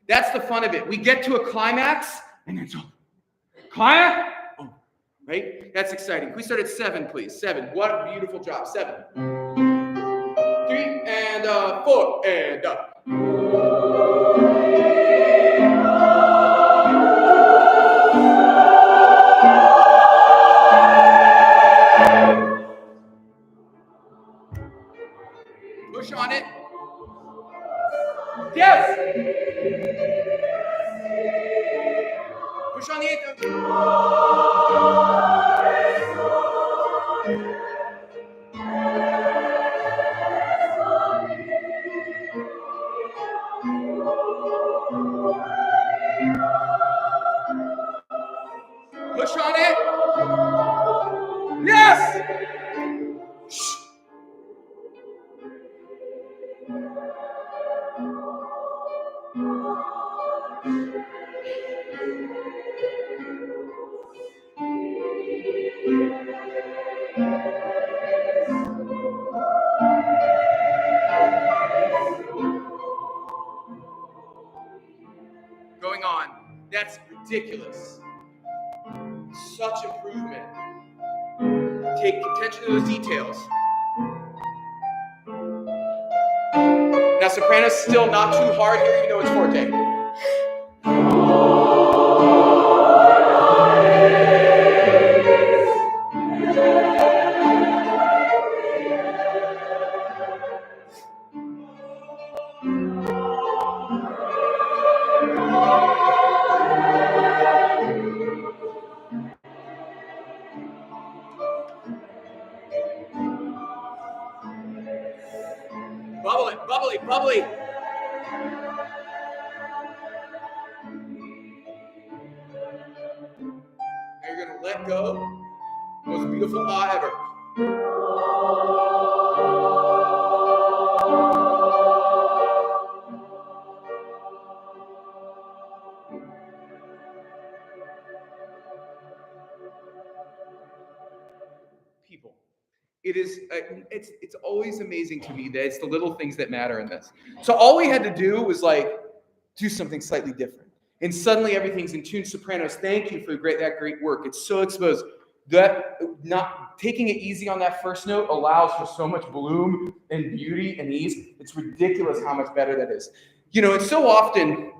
That's the fun of it. We get to a climax, and then it's climax. right? That's exciting. Can we start at 7, please? 7. What a beautiful job. 7. 3 and 4 and up. Push on it. Yes. Push on the 8th. Push on it. Yes. Going on. That's ridiculous. Such improvement. Take attention to those details. Now, soprano's still not too hard here, even though it's forte. Bubble it, bubbly, bubbly. Now you're going to let go. Most beautiful ah ever. People. It is. It's always amazing to me that it's the little things that matter in this. So all we had to do was like do something slightly different, and suddenly everything's in tune. Sopranos, thank you for that great work. It's so exposed. That not taking it easy on that first note allows for so much bloom and beauty and ease. It's ridiculous how much better that is. You know, it's so often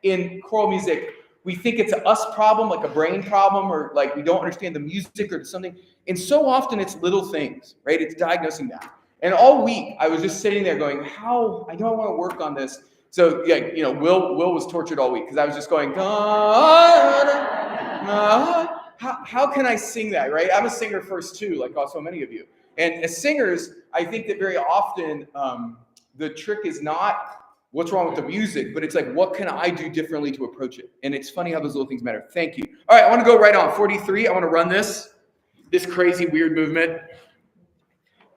in choral music, we think it's a us problem, like a brain problem, or like we don't understand the music or something. And so often it's little things, right? It's diagnosing that. And all week I was just sitting there going, I know I want to work on this. So yeah, you know, Will was tortured all week because I was just going, how can I sing that, right? I'm a singer first too, like so many of you. And as singers, I think that very often the trick is not what's wrong with the music, but it's like, what can I do differently to approach it? And it's funny how those little things matter. Thank you. All right, I want to go right on. 43, I want to run this crazy, weird movement.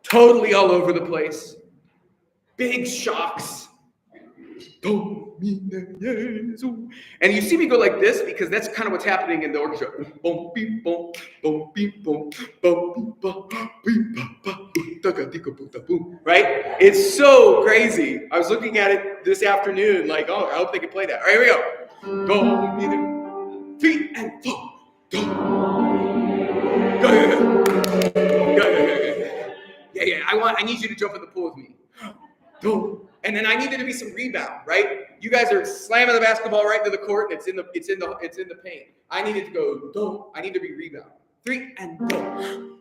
Totally all over the place. Big shocks. And you see me go like this because that's kind of what's happening in the orchestra. Right? It's so crazy. I was looking at it this afternoon, like, oh, I hope they can play that. All right, here we go. 3 and 4. Go. Yeah. I need you to jump in the pool with me. And then I need there to be some rebound, right? You guys are slamming the basketball right into the court, and it's in the paint. I need it to go. I need to be rebound. 3 and go.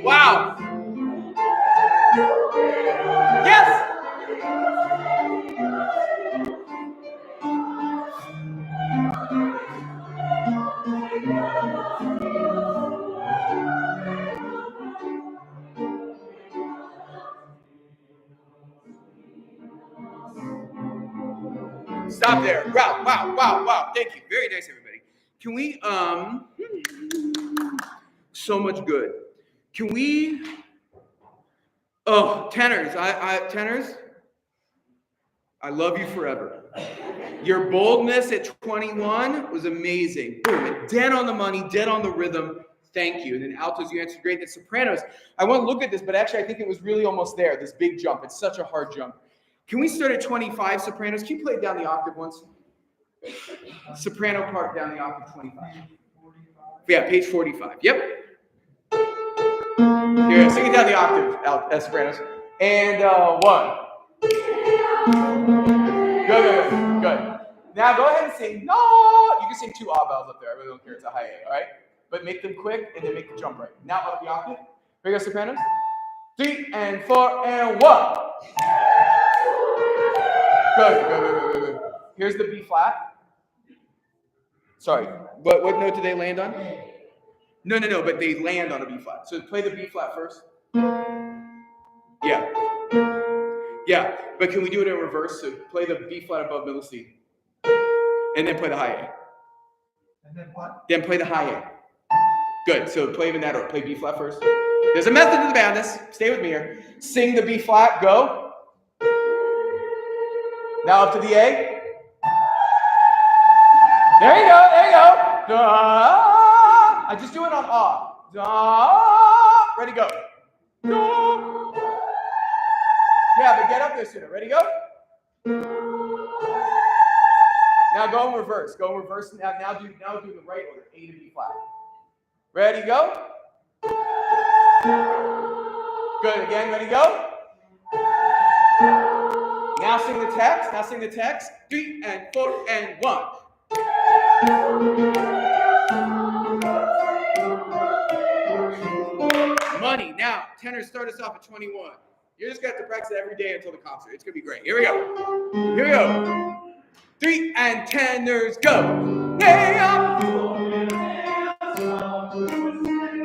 Wow. Yes. Stop there. Wow, wow, wow, wow. Thank you. Very nice, everybody. Can we, so much good. Can we, oh, tenors. Tenors, I love you forever. Your boldness at 21 was amazing. Boom, dead on the money, dead on the rhythm. Thank you. And then altos, you answered great. And sopranos, I want to look at this, but actually I think it was really almost there, this big jump. It's such a hard jump. Can we start at 25, sopranos? Can you play it down the octave once? Soprano part down the octave, 25. Yeah, page 45. Yep. Here, sing it down the octave, sopranos. And 1. Good. Now go ahead and sing. No, you can sing 2 odd vowels up there. I really don't care. It's a high A, all right? But make them quick and then make the jump right. Now up the octave. Here we go, sopranos. 3 and 4 and 1. Good. Here's the B flat. Sorry, what note do they land on? No, but they land on a B flat. So play the B flat first. Yeah, but can we do it in reverse? So play the B flat above middle C. And then play the high A. And then what? Then play the high A. Good, so play them in that order. Play B flat first. There's a method to the madness. Stay with me here. Sing the B flat, go. Now up to the A. There you go. Da. I just do it on ah. Da. Ready, go. Da. Yeah, but get up there sooner. Ready, go. Now go in reverse. Now do the right order. A to B flat. Ready, go. Good. Again, ready, go. Now sing the text. 3 and 4 and 1. Money. Now, tenors start us off at 21. You're just going to have to practice it every day until the concert. It's going to be great. Here we go. 3 and tenors, go. Way up.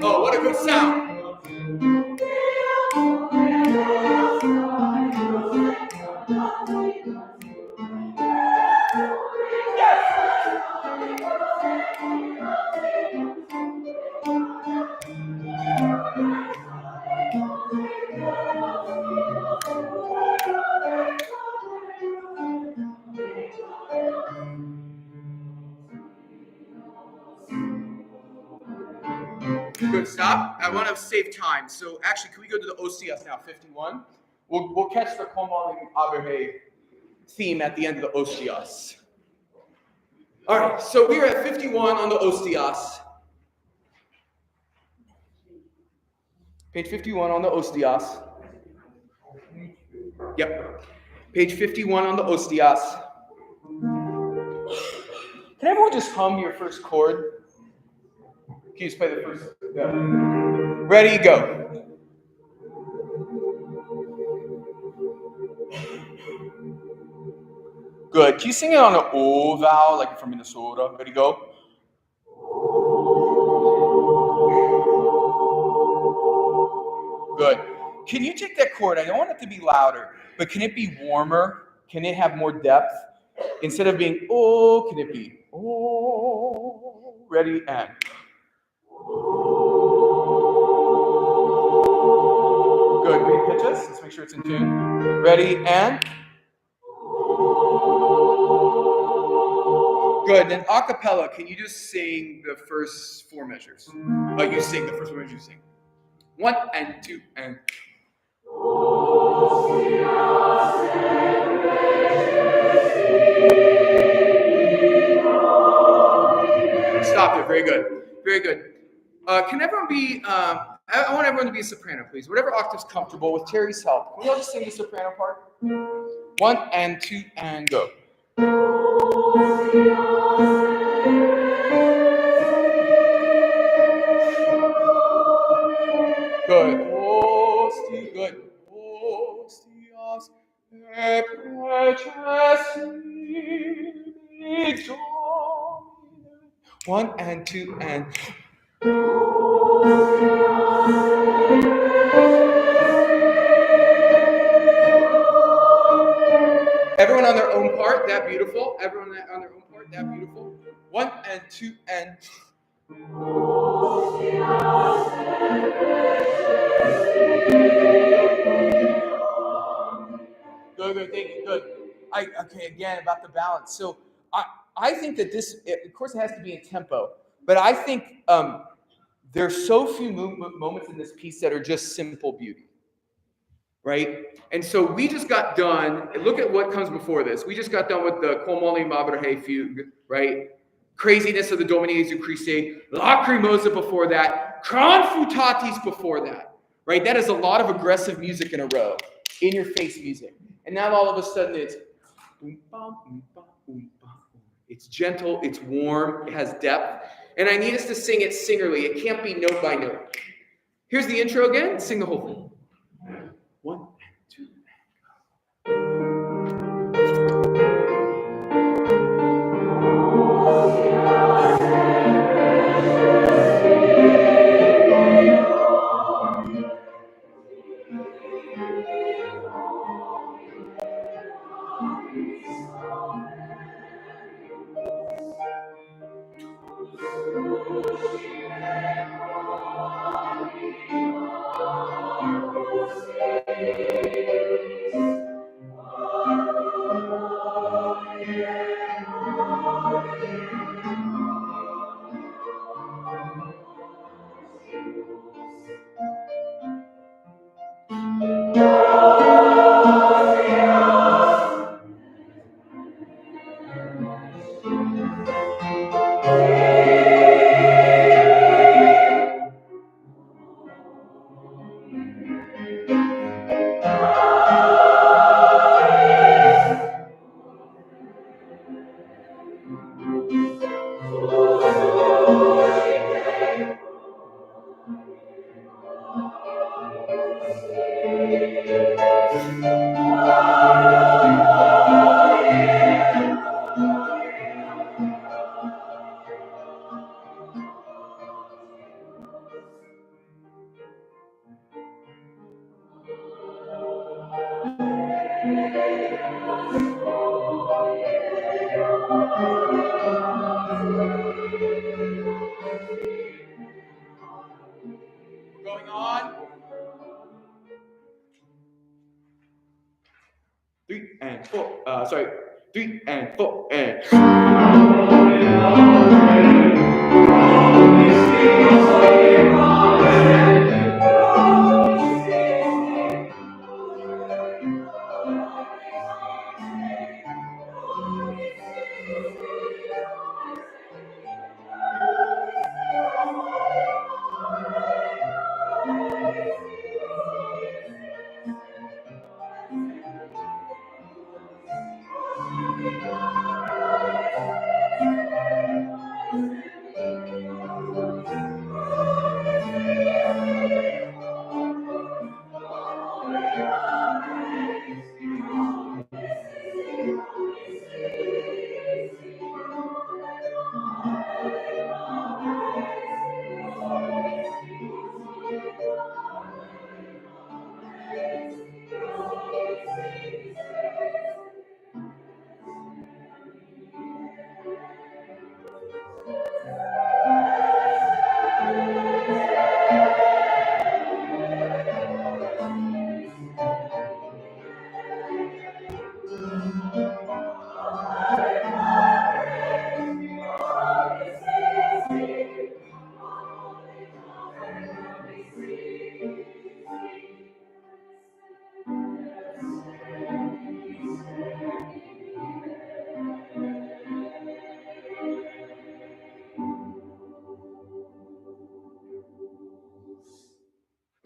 Oh, what a good sound. Good, stop. I want to save time. So actually, can we go to the OCS now, 51? We'll catch the Komaling Aberhe theme at the end of the OCS. All right, so we're at 51 on the OCS. Page 51 on the OCS. Yep. Page 51 on the OCS. Can everyone just hum your first chord? Can you just play the first? Yeah. Ready, go. Good. Can you sing it on an O vowel, like from Minnesota? Ready, go. Good. Can you take that chord? I don't want it to be louder, but can it be warmer? Can it have more depth? Instead of being oh, can it be oh? Ready, and. Good. Read pitches. Let's make sure it's in tune. Ready, and. Good. Then a cappella, can you just sing the first 4 measures? Oh, you sing the first 4 measures, you sing. 1 and 2 and. Stop there. Very good. Very good. Can everyone be, I want everyone to be a soprano, please. Whatever octave's comfortable, with Terry's help. Can we all just sing the soprano part? 1 and 2 and go. 1 and 2 and. Everyone on their own part, that beautiful. Everyone on their own part, that beautiful. 1 and 2 and. Good, thank you, good. Okay, again, about the balance. So I think that this, of course it has to be in tempo, but I think there's so few moments in this piece that are just simple beauty. Right? And so we just got done, and look at what comes before this. We just got done with the Quo Molle Mabre Fugue, right? Craziness of the Domine Jesu Christe, Lacrimosa before that, Confutatis before that, right? That is a lot of aggressive music in a row, in your face music. And now all of a sudden it's it's gentle, it's warm, it has depth. And I need us to sing it singerly. It can't be note by note. Here's the intro again, sing the whole thing. 1, 2. Going on. 3 and 4. 3 and 4 and.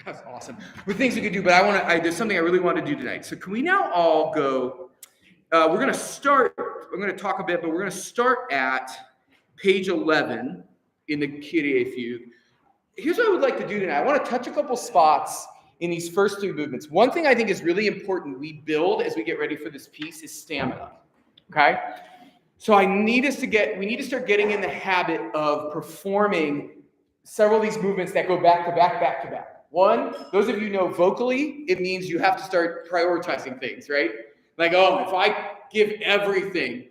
That's awesome. With things we could do, but there's something I really want to do tonight. So can we now all go? We're going to start. I'm going to talk a bit, but we're going to start at page 11 in the Kyrie Fugue. Here's what I would like to do tonight. I want to touch a couple spots in these first 3 movements. One thing I think is really important we build as we get ready for this piece is stamina. Okay? So we need to start getting in the habit of performing several of these movements that go back to back, back to back. One, those of you know vocally, it means you have to start prioritizing things, right? Like, oh, if I give everything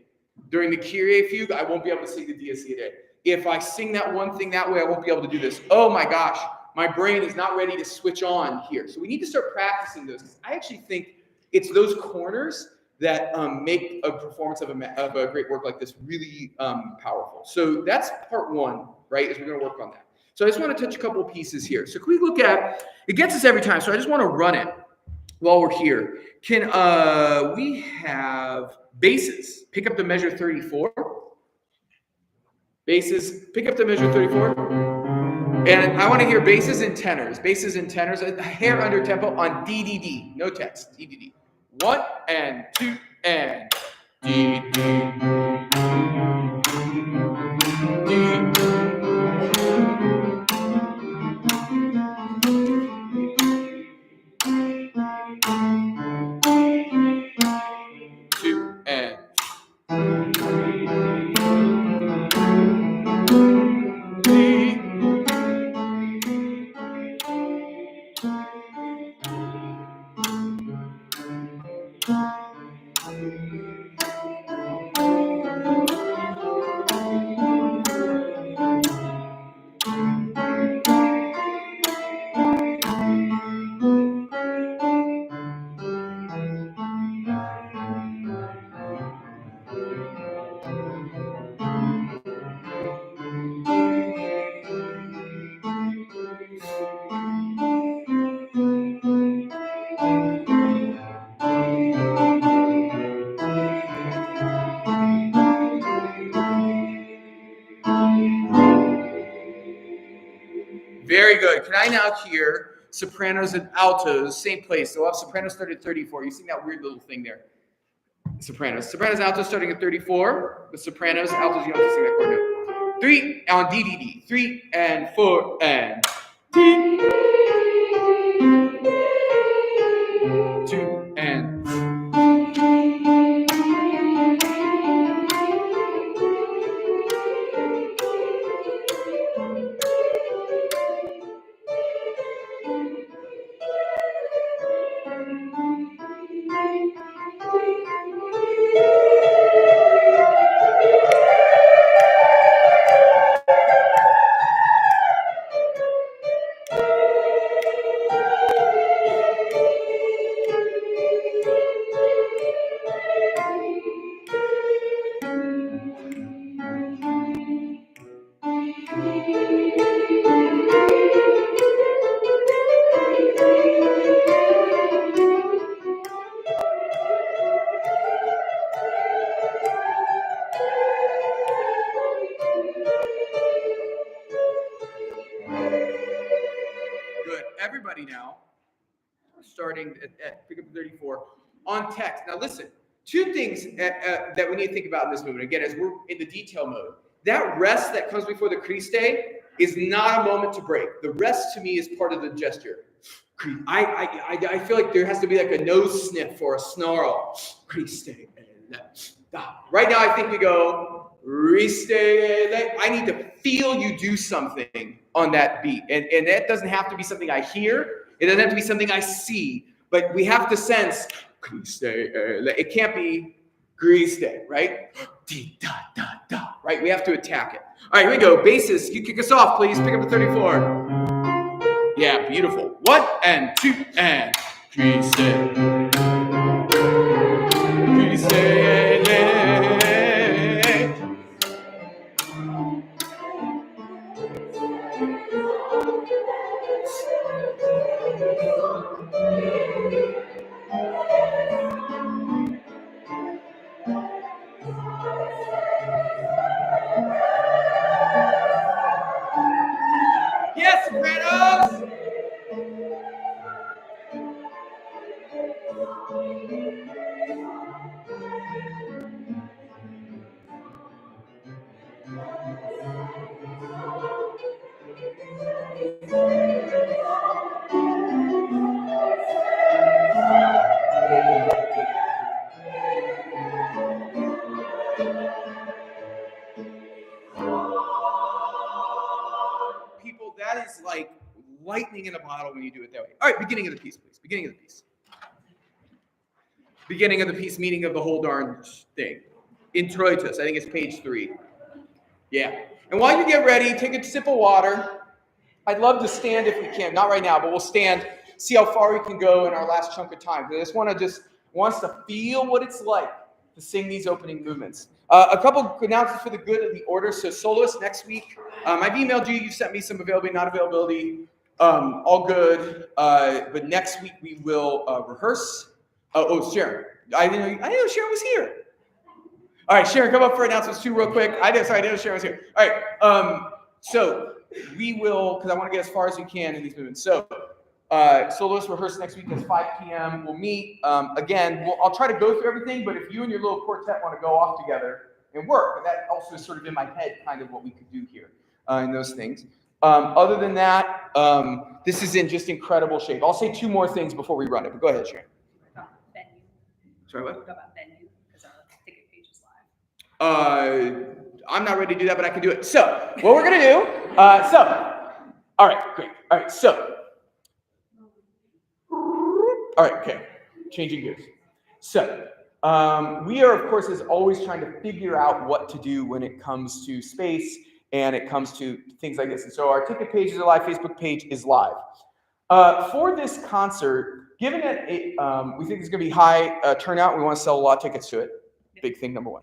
during the Kyrie fugue, I won't be able to sing the Dies Irae. If I sing that one thing that way, I won't be able to do this. Oh my gosh, my brain is not ready to switch on here. So we need to start practicing those. I actually think it's those corners that make a performance of a great work like this really powerful. So that's part one, right, is we're going to work on that. So I just want to touch a couple of pieces here. So can we look at, it gets us every time, so I just want to run it while we're here. Can we have basses pick up the measure 34? Basses, pick up the measure 34. And I want to hear basses and tenors. Basses and tenors, a hair under tempo on DDD. No text, DDD. 1 and 2 and D, D, D. 2 and D. Very good. Can I now hear sopranos and altos, same place? So we'll have sopranos start at 34. You see that weird little thing there? Sopranos, altos starting at 34. The sopranos, altos, you don't have to sing that chord note. 3 on DDD. 3 and 4 and D. 2 and good. Everybody now, starting at pick up 34 on text. Now listen, two things that we need to think about in this movement. Again, as we're in the detail mode, that rest that comes before the Christe is not a moment to break. The rest to me is part of the gesture. I feel like there has to be like a nose sniff or a snarl. Christe. Right now, I think we go Christe. I need to feel you do something on that beat, and that doesn't have to be something I hear. It doesn't have to be something I see, but we have to sense Christe. It can't be Christe, right? Right? We have to attack it. All right, here we go. Basses, you kick us off, please. Pick up the 34. Yeah, beautiful. 1 and 2 and Christe. Yes, Sopranos! that is like lightning in a bottle when you do it that way. All right, beginning of the piece, please. Beginning of the piece. Beginning of the piece, meaning of the whole darn thing. Introitus, I think it's page 3. Yeah. And while you get ready, take a sip of water. I'd love to stand if we can. Not right now, but we'll stand, see how far we can go in our last chunk of time. I just want to feel what it's like to sing these opening movements. A couple announcements for the good of the order. So soloists next week. I've emailed you. You sent me some availability, not availability. All good. But next week we will rehearse. Sharon. I didn't know Sharon was here. All right, Sharon, come up for announcements too real quick. I didn't know Sharon was here. All right. So we will, because I want to get as far as we can in these movements. So soloists rehearse next week at 5 p.m. We'll meet. Again, I'll try to go through everything, but if you and your little quartet want to go off together and work, and that also is sort of in my head kind of what we could do here in those things. Other than that, this is in just incredible shape. I'll say 2 more things before we run it, but go ahead, Sharon. Venue. Sorry, what? What about venue? Because our ticket page is live. I'm not ready to do that, but I can do it. So, what we're going to do, all right, great. All right, so, all right, okay, changing gears. So, we are, of course, as always, trying to figure out what to do when it comes to space and it comes to things like this. And so, our ticket page is live, Facebook page is live. For this concert, given that we think it's going to be high turnout, we want to sell a lot of tickets to it. Big thing, number 1.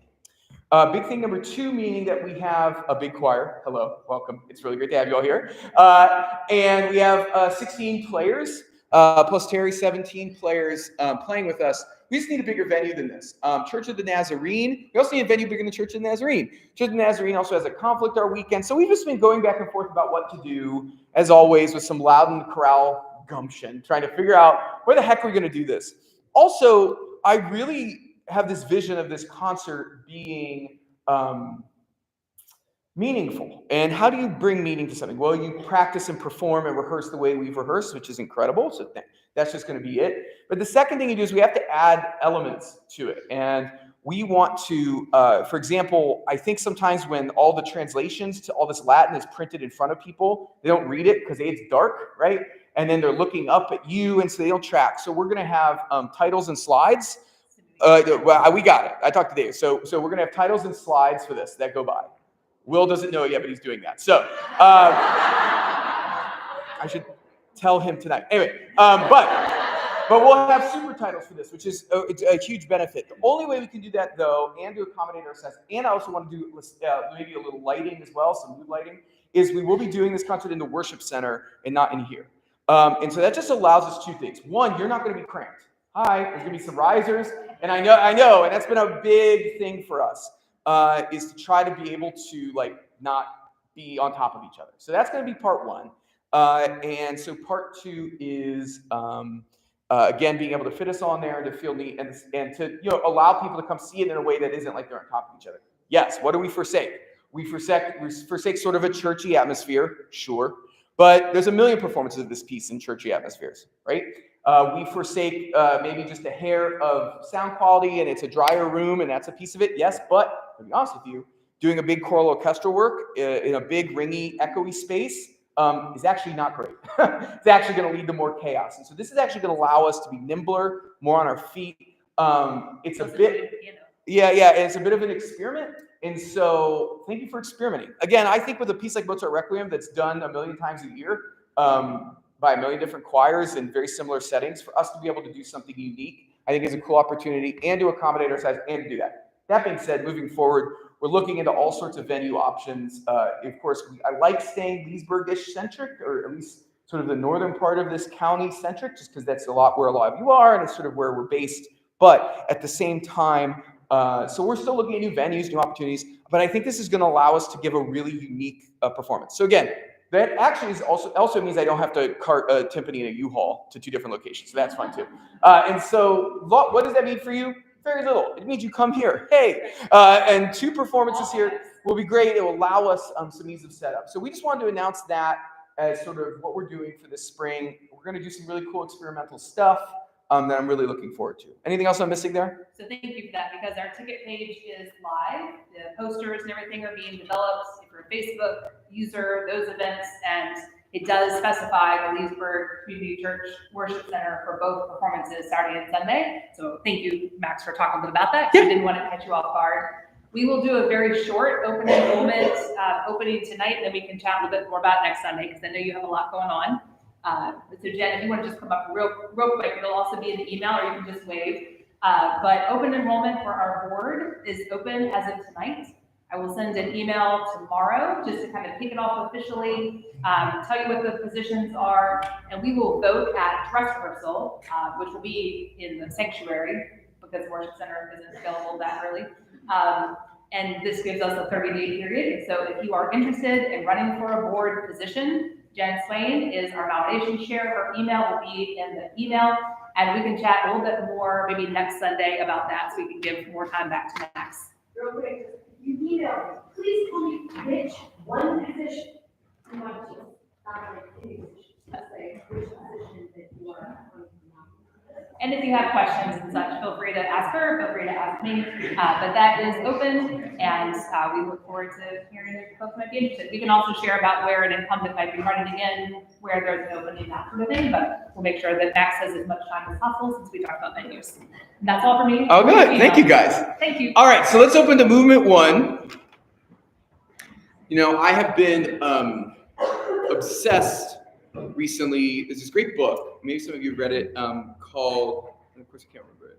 Big thing number 2, meaning that we have a big choir. Hello, welcome. It's really great to have you all here. And we have 16 players, plus Terry, 17 players playing with us. We just need a bigger venue than this. Church of the Nazarene. We also need a venue bigger than Church of the Nazarene. Church of the Nazarene also has a conflict our weekend. So we've just been going back and forth about what to do, as always, with some Loudon Corral gumption, trying to figure out where the heck we're going to do this. Also, I really have this vision of this concert being meaningful. And how do you bring meaning to something? Well, you practice and perform and rehearse the way we've rehearsed, which is incredible. So that's just going to be it. But the second thing you do is we have to add elements to it. And we want to, for example, I think sometimes when all the translations to all this Latin is printed in front of people, they don't read it because it's dark, right? And then they're looking up at you, and so they don't track. So we're going to have titles and slides. Well, we got it. I talked to Dave. So we're going to have titles and slides for this that go by. Will doesn't know it yet, but he's doing that. So I should tell him tonight. Anyway, but we'll have super titles for this, which is it's a huge benefit. The only way we can do that, though, and to accommodate our sets, and I also want to do maybe a little lighting as well, some mood lighting, is we will be doing this concert in the worship center and not in here. And so that just allows us 2 things. One, you're not going to be cramped. Hi, there's going to be some risers. And I know, and that's been a big thing for us, is to try to be able to not be on top of each other. So that's going to be part 1. And so part 2 is, again, being able to fit us on there and to feel neat and to allow people to come see it in a way that isn't like they're on top of each other. Yes, what do we forsake? We forsake sort of a churchy atmosphere, sure. But there's a million performances of this piece in churchy atmospheres, right? We forsake maybe just a hair of sound quality and it's a drier room and that's a piece of it, yes. But to be honest with you, doing a big choral orchestral work in a big ringy, echoey space is actually not great. It's actually going to lead to more chaos. And so this is actually going to allow us to be nimbler, more on our feet. It's a bit, it's a bit of an experiment. And so thank you for experimenting. Again, I think with a piece like Mozart Requiem that's done a million times a year by a million different choirs in very similar settings, for us to be able to do something unique, I think is a cool opportunity and to accommodate our size and to do that. That being said, moving forward, we're looking into all sorts of venue options. Of course, I like staying Leesburg-ish centric, or at least sort of the northern part of this county centric, just because that's where a lot of you are, and it's sort of where we're based. But at the same time, so we're still looking at new venues, new opportunities, but I think this is going to allow us to give a really unique performance. So again, that actually is also means I don't have to cart a timpani and a U-Haul to 2 different locations, so that's fun too. And so what does that mean for you? Very little. It means you come here, hey, and 2 performances here will be great. It will allow us some ease of setup. So we just wanted to announce that as sort of what we're doing for this spring. We're going to do some really cool experimental stuff that I'm really looking forward to. Anything else I'm missing there? So thank you for that, because our ticket page is live. The posters and everything are being developed. If you're a Facebook user, those events, and It does specify the Leesburg Community Church Worship Center for both performances, Saturday and Sunday. So thank you, Max, for talking a bit about that. I didn't want to catch you off guard. We will do a very short opening enrollment opening tonight, and then we can chat a little bit more about next Sunday, because I know you have a lot going on. So Jen, if you want to just come up real quick, it'll also be in the email, or you can just wave. But open enrollment for our board is open as of tonight. I will send an email tomorrow just to kind of kick it off officially, tell you what the positions are, and we will vote at dress rehearsal, which will be in the sanctuary because the worship center isn't available that early. And this gives us a 30-day period. So if you are interested in running for a board position, Jen Swain is our nomination chair. Her email will be in the email, and we can chat a little bit more maybe next Sunday about that, so we can give more time back to Max. Real quick, you email, please tell me which one position, not just, any position, just say which position that you are. And if you have questions and such, feel free to ask her, feel free to ask me. But that is open, and we look forward to hearing if folks might be interested. We can also share about where an incumbent might be running again, where there's an opening, that sort of thing, but we'll make sure that Max has as much time as possible since we talked about venues. And that's all for me. Oh, good. Thank you, guys. Thank you. All right, so let's open to movement 1. You know, I have been obsessed recently. There's this great book, maybe some of you have read it, called, and of course I can't remember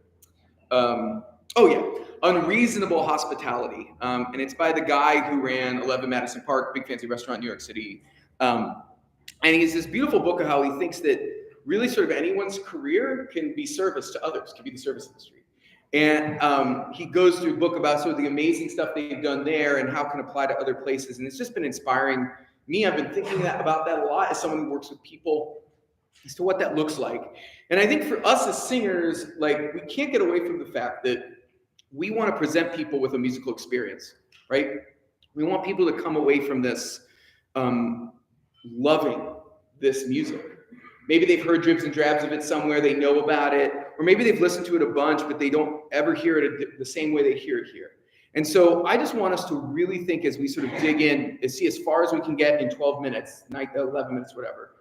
it. Unreasonable Hospitality. And it's by the guy who ran 11 Madison Park, big fancy restaurant in New York City. And he has this beautiful book of how he thinks that really sort of anyone's career can be service to others, can be the service industry. And he goes through a book about sort of the amazing stuff they've done there and how it can apply to other places. And it's just been inspiring me. I've been thinking about that a lot as someone who works with people, as to what that looks like. And I think for us as singers, like, we can't get away from the fact that we want to present people with a musical experience, right? We want people to come away from this loving this music. Maybe they've heard dribs and drabs of it somewhere, they know about it, or maybe they've listened to it a bunch, but they don't ever hear it the same way they hear it here. And so I just want us to really think, as we sort of dig in and see as far as we can get in 12 minutes, 11 minutes, whatever.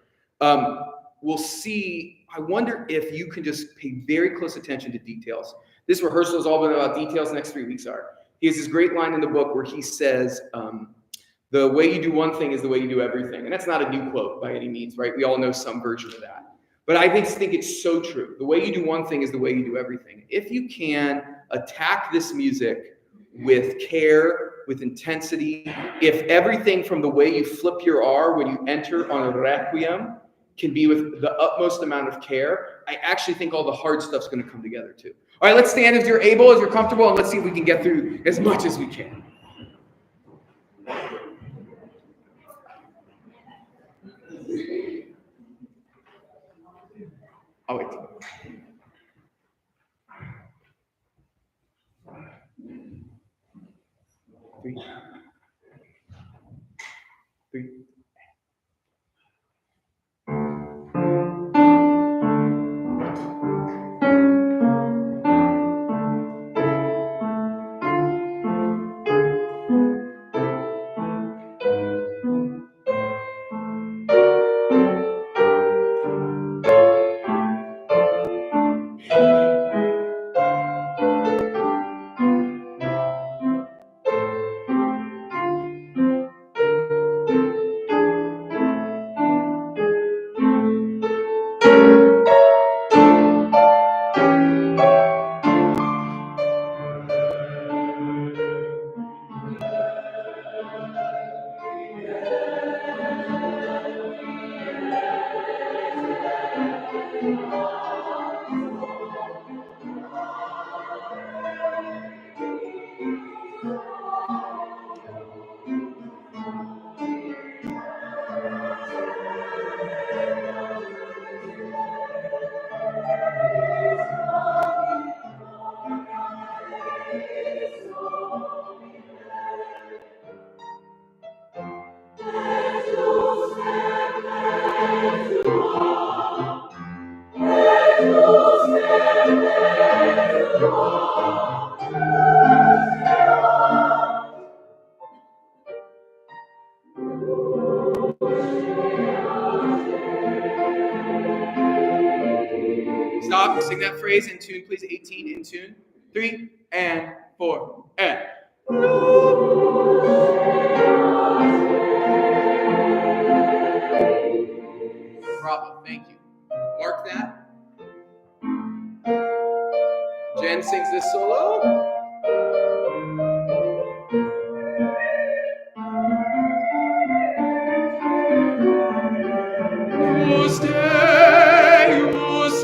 We'll see, I wonder if you can just pay very close attention to details. This rehearsal has all been about details, the next 3 weeks are. He has this great line in the book where he says, the way you do one thing is the way you do everything. And that's not a new quote by any means, right? We all know some version of that. But I think it's so true. The way you do one thing is the way you do everything. If you can attack this music with care, with intensity, if everything from the way you flip your R when you enter on a requiem can be with the utmost amount of care, I actually think all the hard stuff's going to come together too. All right, let's stand as you're able, as you're comfortable, and let's see if we can get through as much as we can. I'll wait. 3. 3. Stop. Sing that phrase in tune, please. 18 in tune. 3 and 4 and. Bravo. Thank you. Mark that. Jen sings this solo. Deus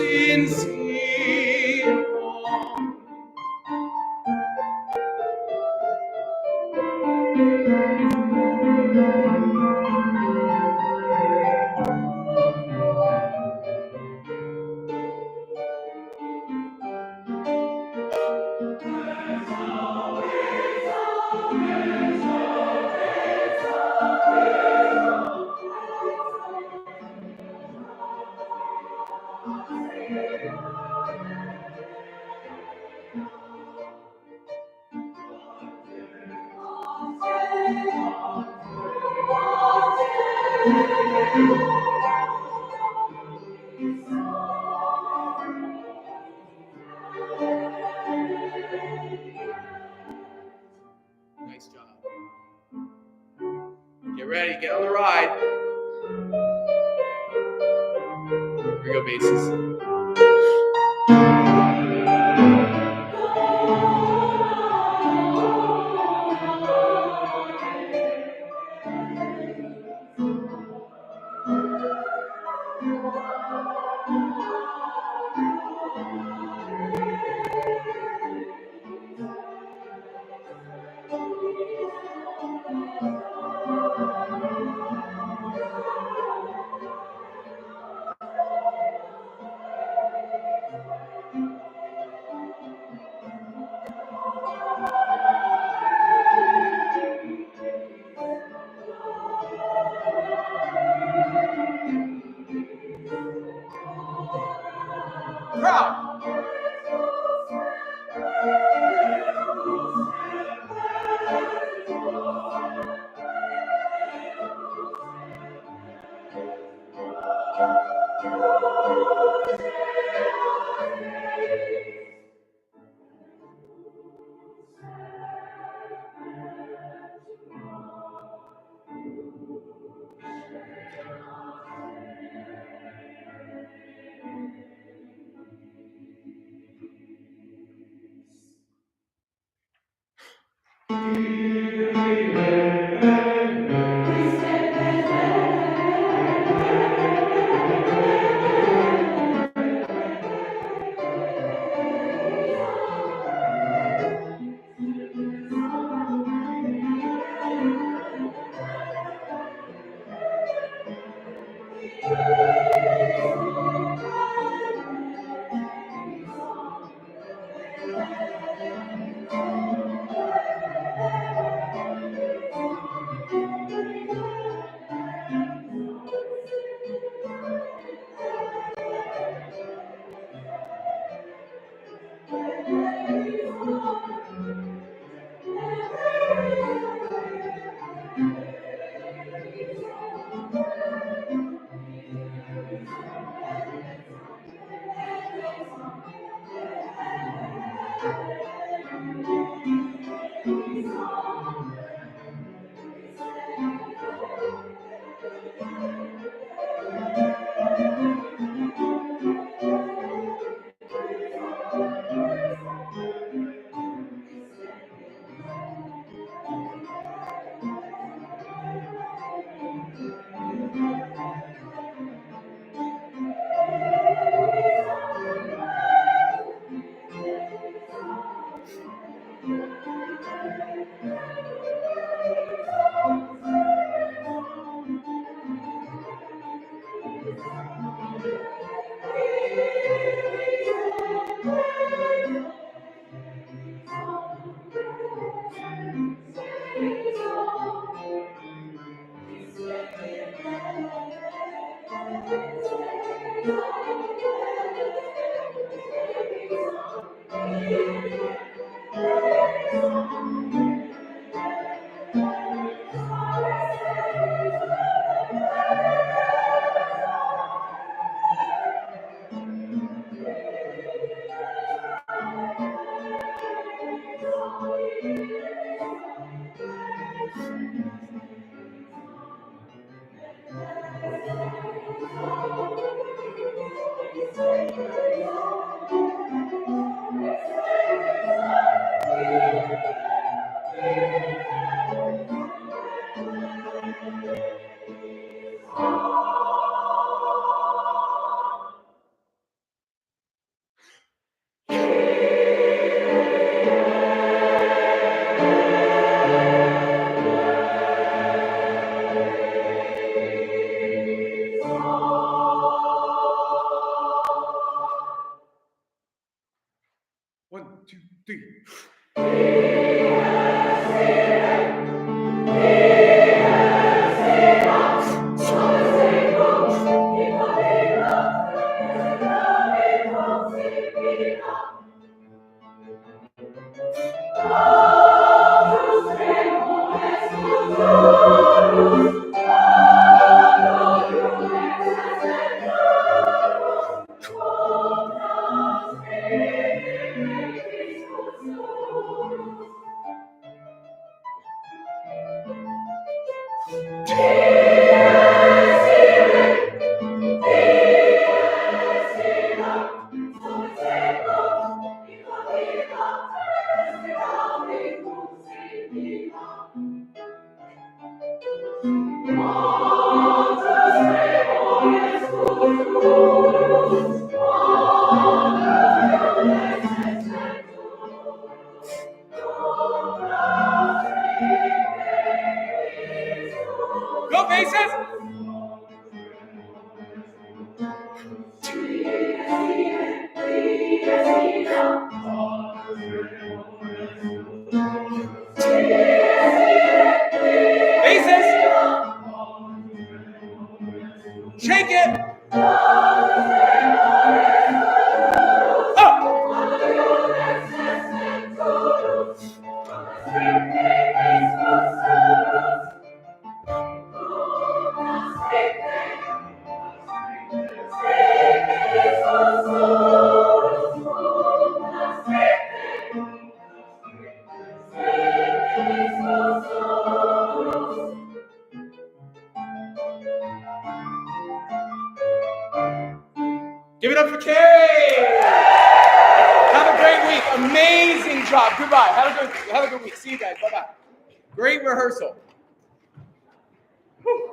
in Nice job. Get ready, get on the ride. Here we go, basses. Crowd. Go, faces. Faces. Shake it. Up. Give it up for Kay. Have a great week. Amazing job. Goodbye. Have a good week. See you guys. Bye-bye. Great rehearsal. Whew.